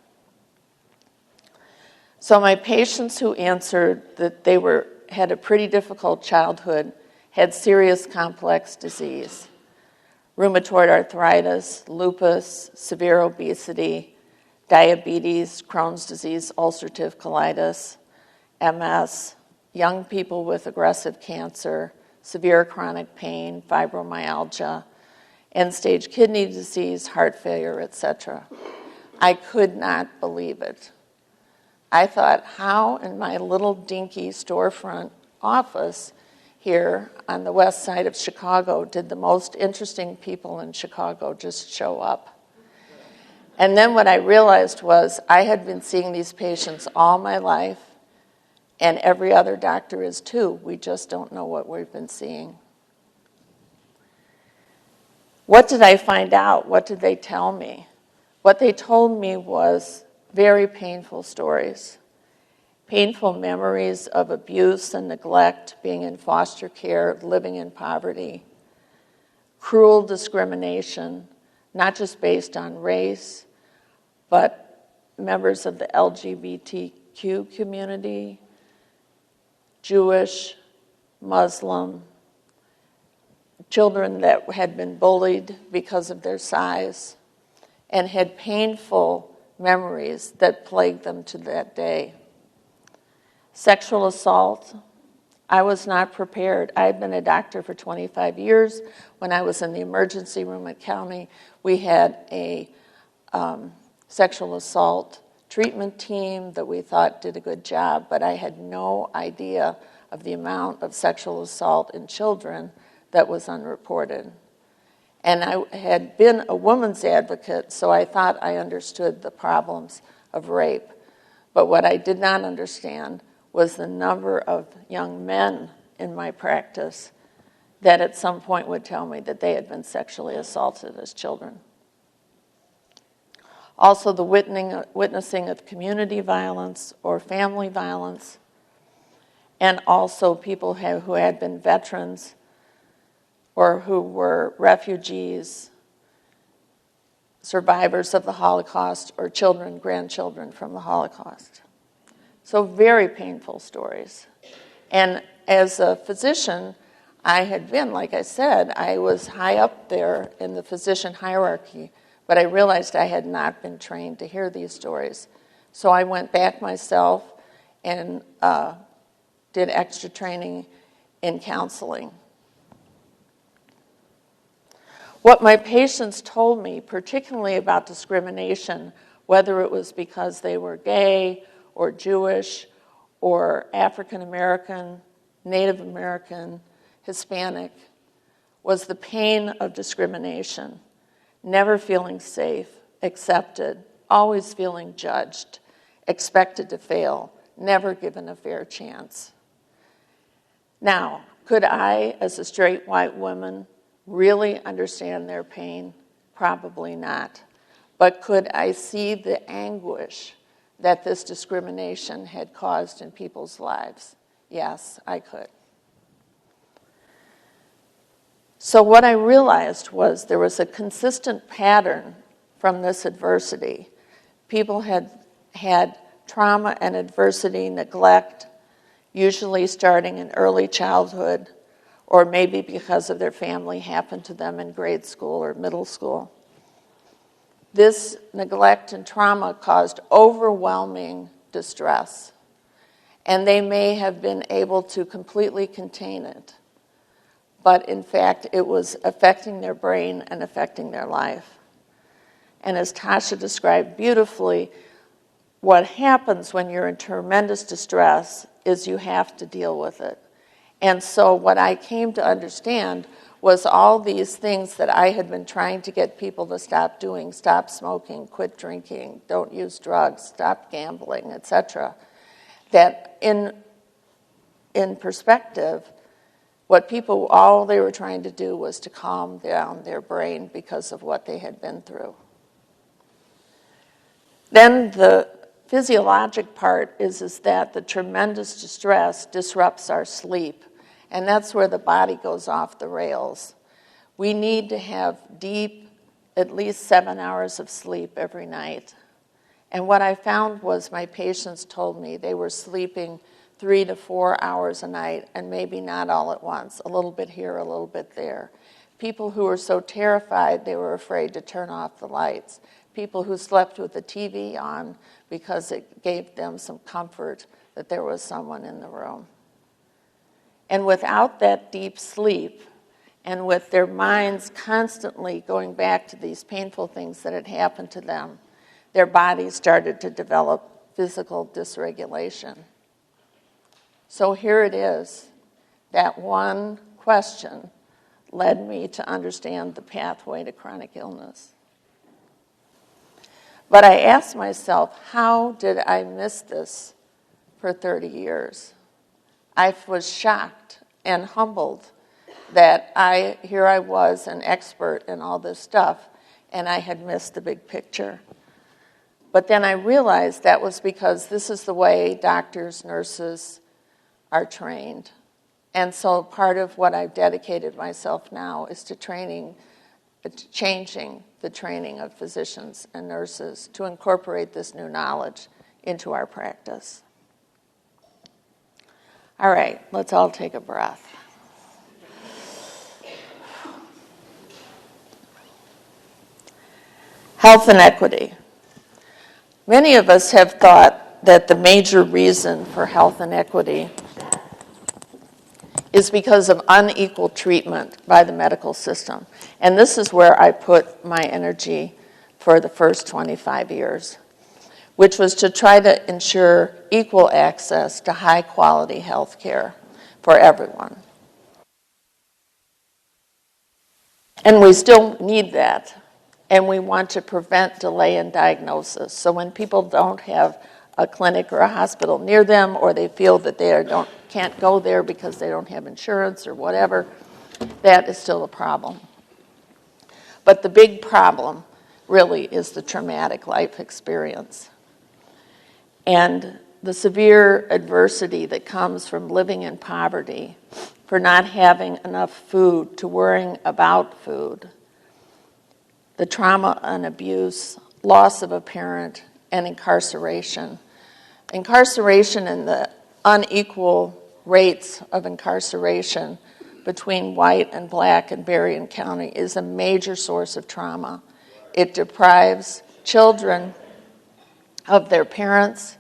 So my patients who answered that they had a pretty difficult childhood had serious complex disease. Rheumatoid arthritis, lupus, severe obesity, diabetes, Crohn's disease, ulcerative colitis, MS, young people with aggressive cancer, severe chronic pain, fibromyalgia, end-stage kidney disease, heart failure, etc. I could not believe it. I thought, how in my little dinky storefront office here on the west side of Chicago did the most interesting people in Chicago just show up? And then what I realized was I had been seeing these patients all my life, and every other doctor is too. We just don't know what we've been seeing. What did I find out? What did they tell me? What they told me was very painful stories. Painful memories of abuse and neglect, being in foster care, living in poverty. Cruel discrimination, not just based on race, but members of the LGBTQ community, Jewish, Muslim, children that had been bullied because of their size, and had painful memories that plagued them to that day. Sexual assault, I was not prepared. I had been a doctor for 25 years. When I was in the emergency room at County, we had a sexual assault treatment team that we thought did a good job, but I had no idea of the amount of sexual assault in children that was unreported. And I had been a woman's advocate, so I thought I understood the problems of rape. But what I did not understand was the number of young men in my practice that at some point would tell me that they had been sexually assaulted as children. Also, the witnessing of community violence or family violence, and also people who had been veterans or who were refugees, survivors of the Holocaust, or children, grandchildren from the Holocaust. So very painful stories. And as a physician, I had been, like I said, I was high up there in the physician hierarchy, but I realized I had not been trained to hear these stories. So I went back myself and did extra training in counseling. What my patients told me, particularly about discrimination, whether it was because they were gay or Jewish or African American, Native American, Hispanic, was the pain of discrimination, never feeling safe, accepted, always feeling judged, expected to fail, never given a fair chance. Now, could I, as a straight white woman, really understand their pain? Probably not. But could I see the anguish that this discrimination had caused in people's lives? Yes, I could. So what I realized was there was a consistent pattern from this adversity. People had had trauma and adversity, neglect, usually starting in early childhood, or maybe because of their family happened to them in grade school or middle school. This neglect and trauma caused overwhelming distress, and they may have been able to completely contain it, but in fact, it was affecting their brain and affecting their life. And as Tasha described beautifully, what happens when you're in tremendous distress is you have to deal with it. And so what I came to understand was all these things that I had been trying to get people to stop doing: stop smoking, quit drinking, don't use drugs, stop gambling, etc. That in perspective, what people, all they were trying to do was to calm down their brain because of what they had been through. Then the physiologic part is that the tremendous distress disrupts our sleep, and that's where the body goes off the rails. We need to have deep, at least 7 hours of sleep every night. And what I found was my patients told me they were sleeping 3 to 4 hours a night, and maybe not all at once, a little bit here, a little bit there. People who were so terrified they were afraid to turn off the lights. People who slept with the TV on because it gave them some comfort that there was someone in the room. And without that deep sleep, and with their minds constantly going back to these painful things that had happened to them, their bodies started to develop physical dysregulation. So here it is. That one question led me to understand the pathway to chronic illness. But I asked myself, how did I miss this for 30 years? I was shocked and humbled that here I was, an expert in all this stuff, and I had missed the big picture. But then I realized that was because this is the way doctors, nurses are trained. And so part of what I've dedicated myself now is to changing the training of physicians and nurses to incorporate this new knowledge into our practice. All right, let's all take a breath. Health inequity. Many of us have thought that the major reason for health inequity is because of unequal treatment by the medical system. And this is where I put my energy for the first 25 years, which was to try to ensure equal access to high-quality health care for everyone. And we still need that, and we want to prevent delay in diagnosis. So when people don't have a clinic or a hospital near them, or they feel that they can't go there because they don't have insurance or whatever, that is still a problem. But the big problem really is the traumatic life experience and the severe adversity that comes from living in poverty, for not having enough food, to worrying about food, the trauma and abuse, loss of a parent, and incarceration. Incarceration and the unequal rates of incarceration between white and black in Berrien County is a major source of trauma. It deprives children of their parents.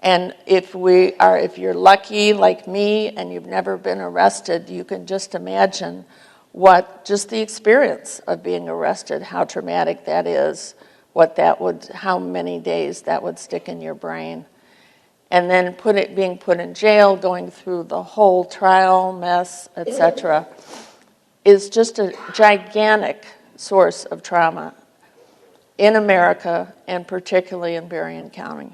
And if you're lucky like me and you've never been arrested, you can just imagine what just the experience of being arrested, how traumatic that is, how many days that would stick in your brain. And then being put in jail, going through the whole trial mess, etc., is just a gigantic source of trauma in America, and particularly in Berrien County.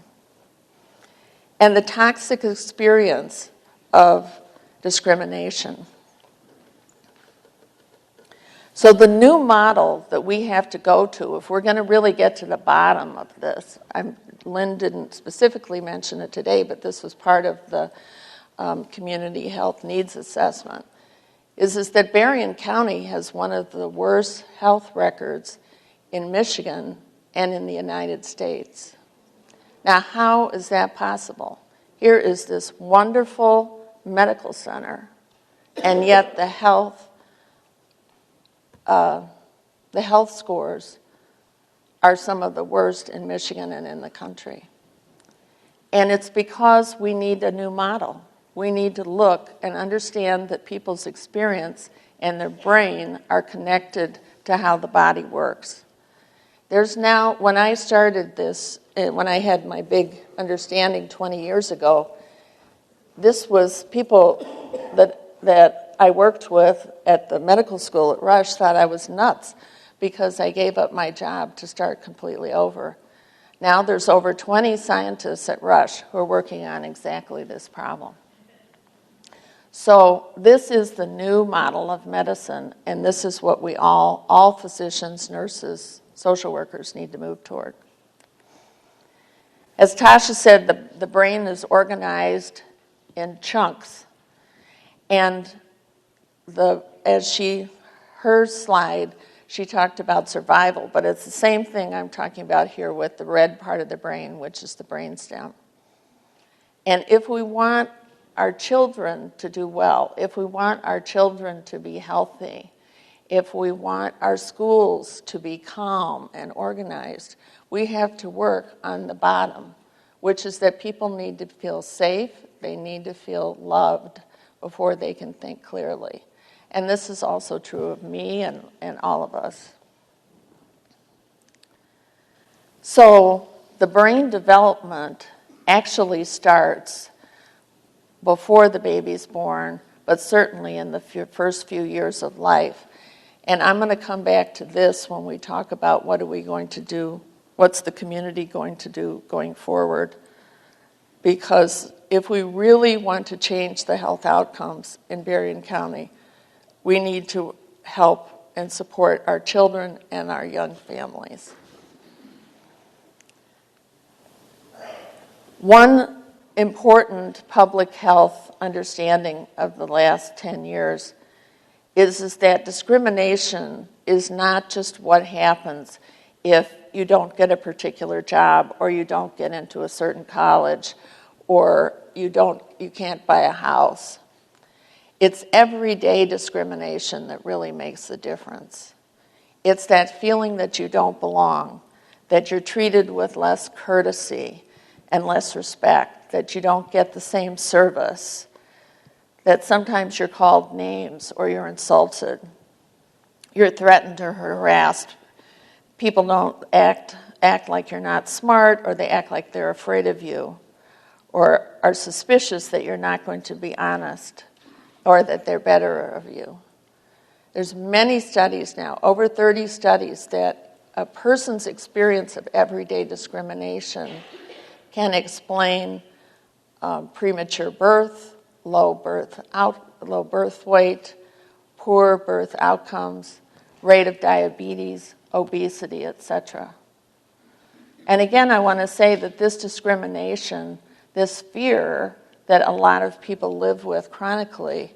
And the toxic experience of discrimination. So the new model that we have to go to, if we're going to really get to the bottom of this, Lynn didn't specifically mention it today, but this was part of the community health needs assessment, is that Berrien County has one of the worst health records in Michigan and in the United States. Now, how is that possible? Here is this wonderful medical center, and yet the health scores are some of the worst in Michigan and in the country. And it's because we need a new model. We need to look and understand that people's experience and their brain are connected to how the body works. There's now, when I started this, when I had my big understanding 20 years ago, this was people that I worked with at the medical school at Rush thought I was nuts because I gave up my job to start completely over. Now there's over 20 scientists at Rush who are working on exactly this problem. So this is the new model of medicine, and this is what we all physicians, nurses, social workers need to move toward. As Tasha said, the brain is organized in chunks. And her slide, she talked about survival, but it's the same thing I'm talking about here with the red part of the brain, which is the brainstem. And if we want our children to do well, if we want our children to be healthy, if we want our schools to be calm and organized, we have to work on the bottom, which is that people need to feel safe, they need to feel loved before they can think clearly. And this is also true of me and all of us. So the brain development actually starts before the baby's born, but certainly in the first few years of life. And I'm going to come back to this when we talk about what are we going to do, what's the community going to do going forward. Because if we really want to change the health outcomes in Berrien County, we need to help and support our children and our young families. One important public health understanding of the last 10 years is that discrimination is not just what happens if you don't get a particular job or you don't get into a certain college or you can't buy a house. It's everyday discrimination that really makes the difference. It's that feeling that you don't belong, that you're treated with less courtesy and less respect, that you don't get the same service, that sometimes you're called names or you're insulted, you're threatened or harassed. People don't act like you're not smart, or they act like they're afraid of you, or are suspicious that you're not going to be honest, or that they're better of you. There's many studies now, over 30 studies, that a person's experience of everyday discrimination can explain premature birth, low birth weight, poor birth outcomes, rate of diabetes, obesity, etc. And again, I want to say that this discrimination, this fear that a lot of people live with chronically,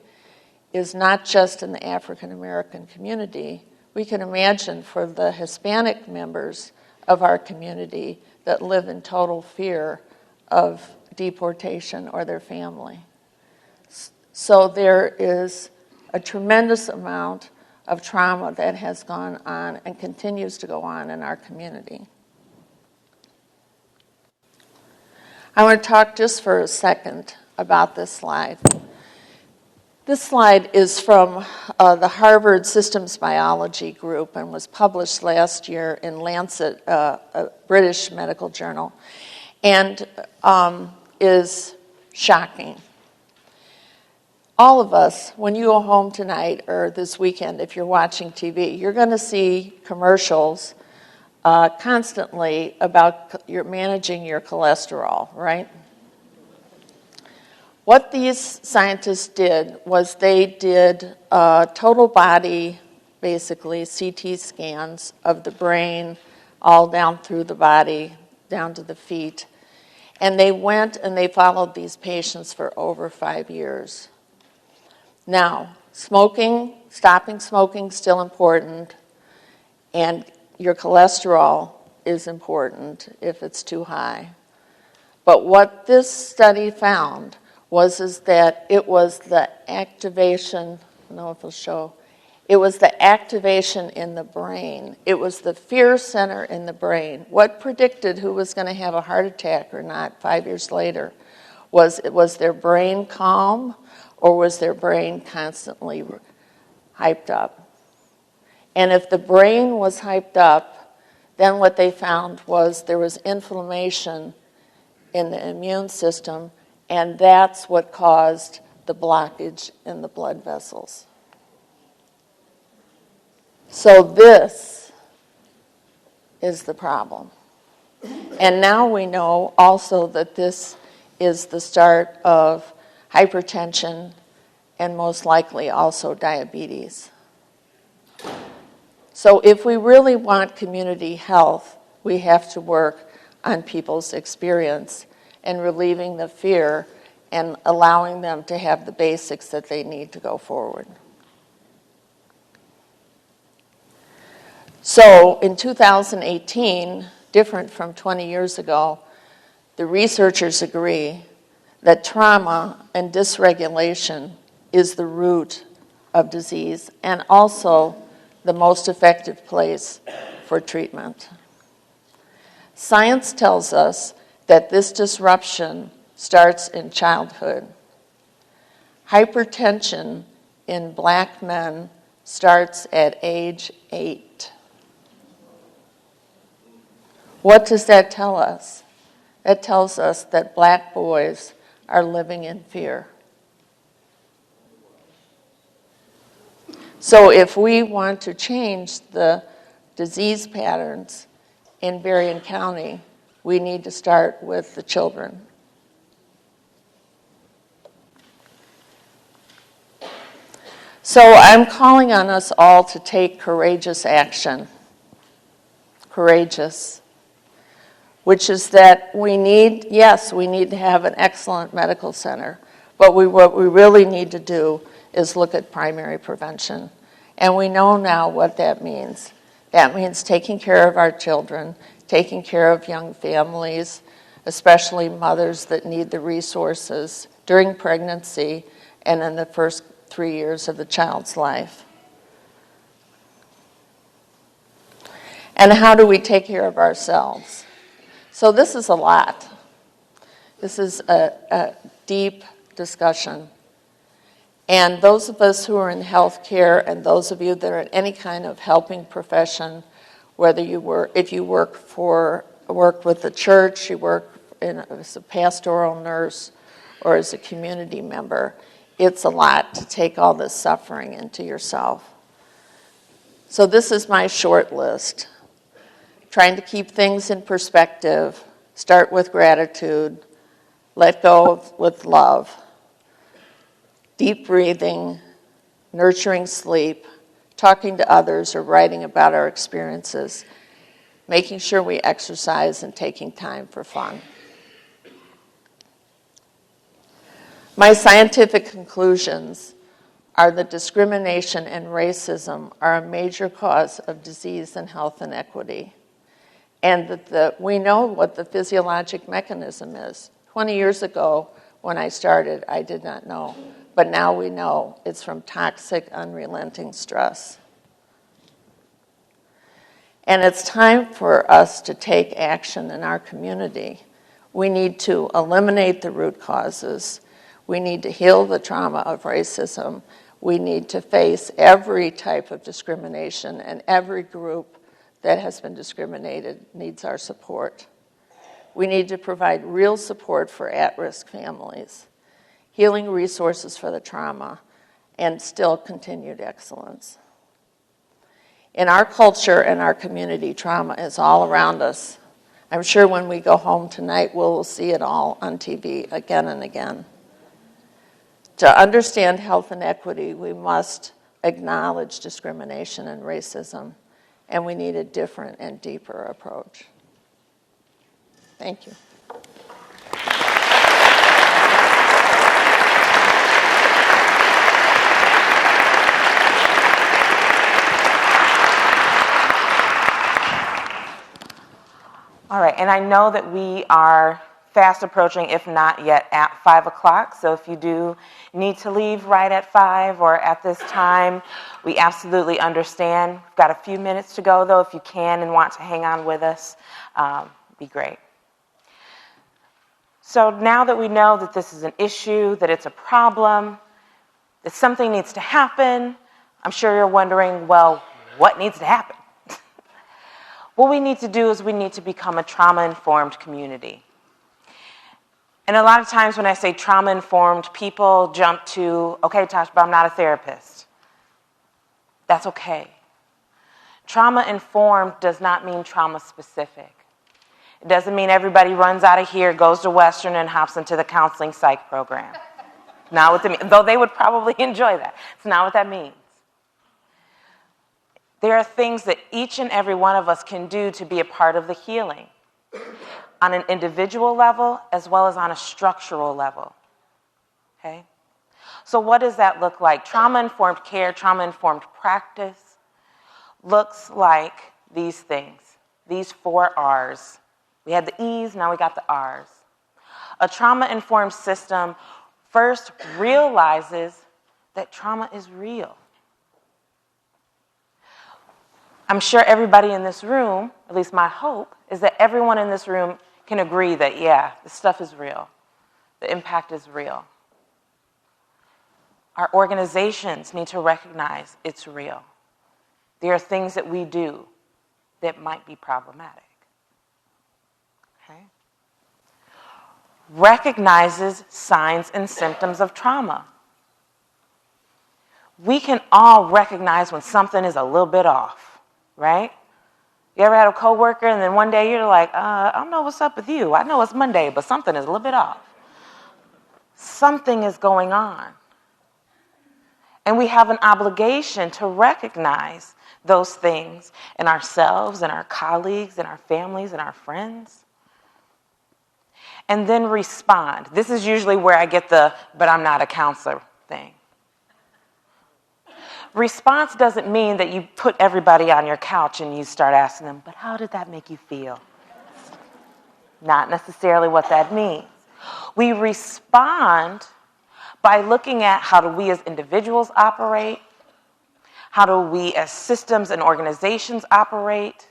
is not just in the African American community. We can imagine for the Hispanic members of our community that live in total fear of deportation or their family. So there is a tremendous amount of trauma that has gone on and continues to go on in our community. I want to talk just for a second about this slide. This slide is from the Harvard Systems Biology group and was published last year in Lancet, a British medical journal, and is shocking. All of us, when you go home tonight or this weekend, if you're watching TV, you're going to see commercials constantly about managing your cholesterol, right? What these scientists did was they did total body, basically CT scans of the brain all down through the body, down to the feet. And they went and they followed these patients for over 5 years. Now, stopping smoking is still important, and your cholesterol is important if it's too high. But what this study found was that it was the activation, I don't know if it'll show, it was the activation in the brain. It was the fear center in the brain. What predicted who was going to have a heart attack or not 5 years later? Was their brain calm, or was their brain constantly hyped up? And if the brain was hyped up, then what they found was there was inflammation in the immune system, and that's what caused the blockage in the blood vessels. So this is the problem. And now we know also that this is the start of hypertension and most likely also diabetes. So if we really want community health, we have to work on people's experience and relieving the fear and allowing them to have the basics that they need to go forward. So in 2018, different from 20 years ago, the researchers agree that trauma and dysregulation is the root of disease and also the most effective place for treatment. Science tells us that this disruption starts in childhood. Hypertension in Black men starts at age 8. What does that tell us? That tells us that Black boys are living in fear. So if we want to change the disease patterns in Berrien County, we need to start with the children. So I'm calling on us all to take courageous action. Courageous. Which is that we need to have an excellent medical center, but what we really need to do is look at primary prevention. And we know now what that means. That means taking care of our children, taking care of young families, especially mothers that need the resources during pregnancy and in the first 3 years of the child's life. And how do we take care of ourselves? So this is a lot. This is a deep discussion. And those of us who are in healthcare and those of you that are in any kind of helping profession, whether if you work with the church, you work as a pastoral nurse, or as a community member, it's a lot to take all this suffering into yourself. So this is my short list. Trying to keep things in perspective, start with gratitude, let go with love, deep breathing, nurturing sleep, talking to others or writing about our experiences, making sure we exercise and taking time for fun. My scientific conclusions are that discrimination and racism are a major cause of disease and health inequity, and that we know what the physiologic mechanism is. 20 years ago, when I started, I did not know, but now we know it's from toxic, unrelenting stress. And it's time for us to take action in our community. We need to eliminate the root causes. We need to heal the trauma of racism. We need to face every type of discrimination, and every group that has been discriminated needs our support. We need to provide real support for at-risk families, healing resources for the trauma, and still continued excellence. In our culture and our community, trauma is all around us. I'm sure when we go home tonight, we'll see it all on TV again and again. To understand health inequity, we must acknowledge discrimination and racism, and we need a different and deeper approach. Thank you. All right, and I know that we are fast approaching, if not yet at 5 o'clock. So if you do need to leave right at 5 or at this time, we absolutely understand. We've got a few minutes to go, though. If you can and want to hang on with us, be great. So now that we know that this is an issue, that it's a problem, that something needs to happen, I'm sure you're wondering, well, what needs to happen? What we need to do is we need to become a trauma-informed community. And a lot of times when I say trauma-informed, people jump to, okay, Tasha, but I'm not a therapist. That's okay. Trauma-informed does not mean trauma-specific. It doesn't mean everybody runs out of here, goes to Western, and hops into the counseling psych program. Not what that means, though they would probably enjoy that. It's not what that means. There are things that each and every one of us can do to be a part of the healing on an individual level as well as on a structural level, okay? So what does that look like? Trauma-informed care, trauma-informed practice looks like these things, these 4 R's. We had the E's, now we got the R's. A trauma-informed system first realizes that trauma is real. I'm sure everybody in this room, at least my hope, is that everyone in this room can agree that, yeah, this stuff is real. The impact is real. Our organizations need to recognize it's real. There are things that we do that might be problematic. Okay? Recognizes signs and symptoms of trauma. We can all recognize when something is a little bit off. Right? You ever had a coworker and then one day you're like, I don't know what's up with you. I know it's Monday, but something is a little bit off. Something is going on. And we have an obligation to recognize those things in ourselves, in our colleagues, in our families, in our friends. And then respond. This is usually where I get the, but I'm not a counselor thing. Response doesn't mean that you put everybody on your couch and you start asking them, but how did that make you feel? Not necessarily what that means. We respond by looking at how do we as individuals operate, how do we as systems and organizations operate,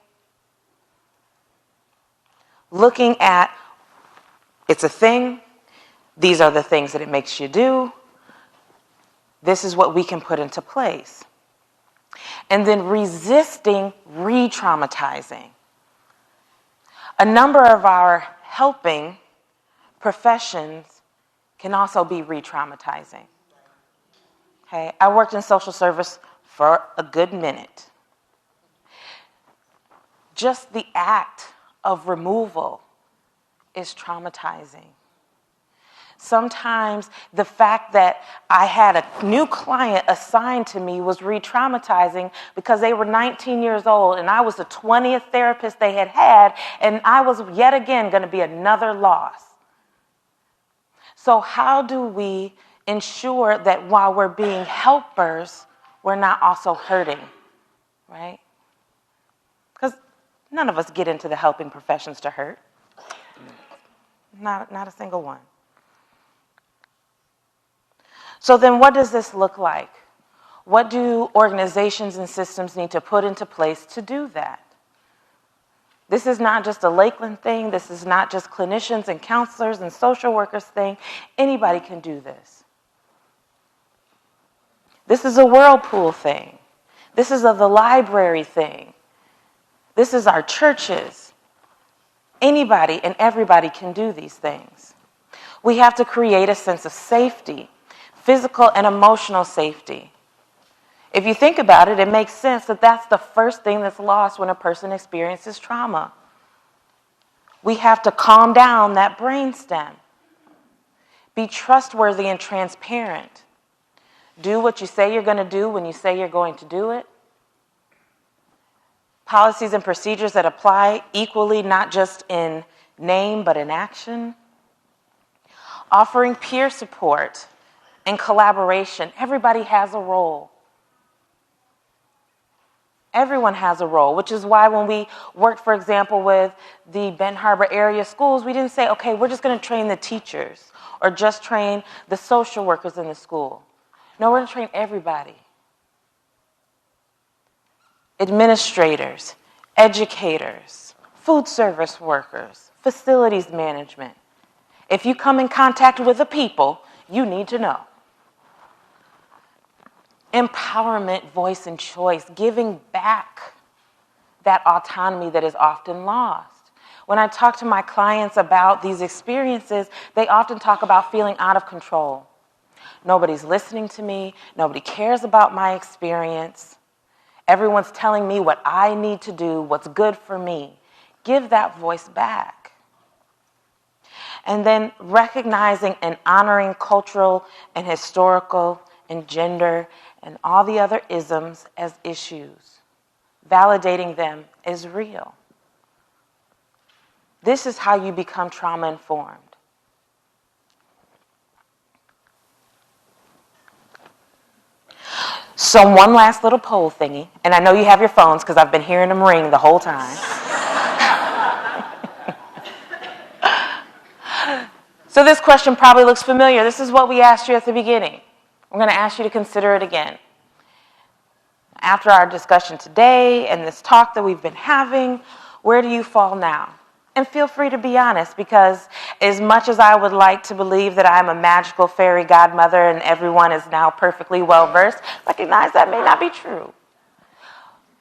Looking at, it's a thing, these are the things that it makes you do, this is what we can put into place. And then resisting re-traumatizing. A number of our helping professions can also be re-traumatizing. Okay, I worked in social service for a good minute. Just the act of removal is traumatizing. Sometimes the fact that I had a new client assigned to me was re-traumatizing because they were 19 years old and I was the 20th therapist they had had, and I was yet again going to be another loss. So how do we ensure that while we're being helpers, we're not also hurting, right? Because none of us get into the helping professions to hurt. Not a single one. So then what does this look like? What do organizations and systems need to put into place to do that? This is not just a Lakeland thing. This is not just clinicians and counselors and social workers thing. Anybody can do this. This is a whirlpool thing. This is the library thing. This is our churches. Anybody and everybody can do these things. We have to create a sense of safety, physical and emotional safety. If you think about it, it makes sense that that's the first thing that's lost when a person experiences trauma. We have to calm down that brainstem. Be trustworthy and transparent. Do what you say you're going to do when you say you're going to do it. Policies and procedures that apply equally, not just in name, but in action. Offering peer support and collaboration. Everybody has a role. Everyone has a role, which is why when we worked, for example, with the Benton Harbor area schools, we didn't say, okay, we're just going to train the teachers or just train the social workers in the school. No, we're going to train everybody. Administrators, educators, food service workers, facilities management. If you come in contact with the people, you need to know. Empowerment, voice, and choice, giving back that autonomy that is often lost. When I talk to my clients about these experiences, they often talk about feeling out of control. Nobody's listening to me. Nobody cares about my experience. Everyone's telling me what I need to do, what's good for me. Give that voice back. And then recognizing and honoring cultural and historical and gender and all the other isms as issues. Validating them is real. This is how you become trauma-informed. So one last little poll thingy, and I know you have your phones because I've been hearing them ring the whole time. So this question probably looks familiar. This is what we asked you at the beginning. I'm going to ask you to consider it again. After our discussion today and this talk that we've been having, where do you fall now? And feel free to be honest, because as much as I would like to believe that I'm a magical fairy godmother and everyone is now perfectly well-versed, recognize that may not be true.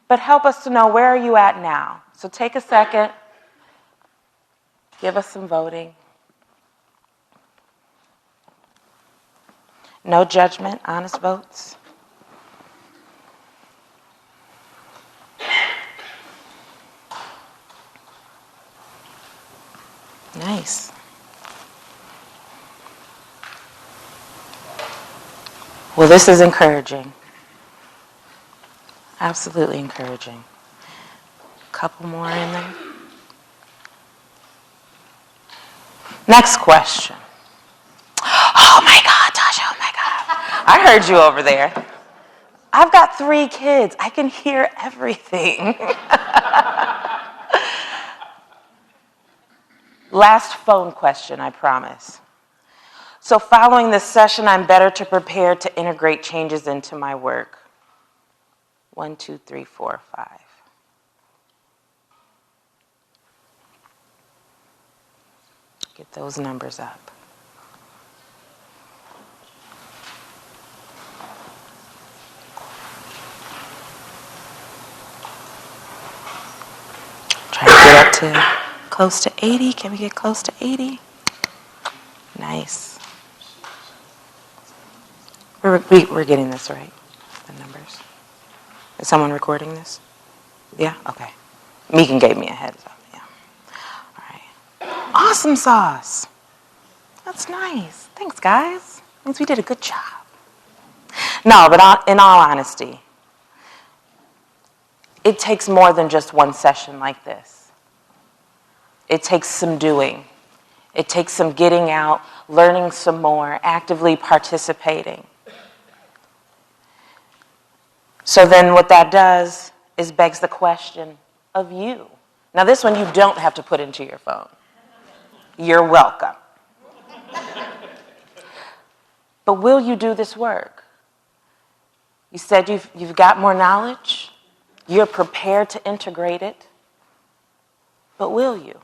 But help us to know, where are you at now? So take a second, give us some voting. No judgment, honest votes. Nice. Well, this is encouraging. Absolutely encouraging. A couple more in there. Next question. Oh my God, Tasha, oh my God. I heard you over there. I've got 3 kids. I can hear everything. Last phone question, I promise. So following this session, I'm better to prepare to integrate changes into my work. 1, 2, 3, 4, 5. Get those numbers up. Try to get up to close to 80. Can we get close to 80? Nice. We're getting this right, the numbers. Is someone recording this? Yeah? Okay. Megan gave me a heads up. Yeah. All right. Awesome sauce. That's nice. Thanks, guys. Means we did a good job. No, but in all honesty, it takes more than just one session like this. It takes some doing. It takes some getting out, learning some more, actively participating. So then what that does is begs the question of you. Now this one you don't have to put into your phone. You're welcome. But will you do this work? You said you've got more knowledge. You're prepared to integrate it. But will you?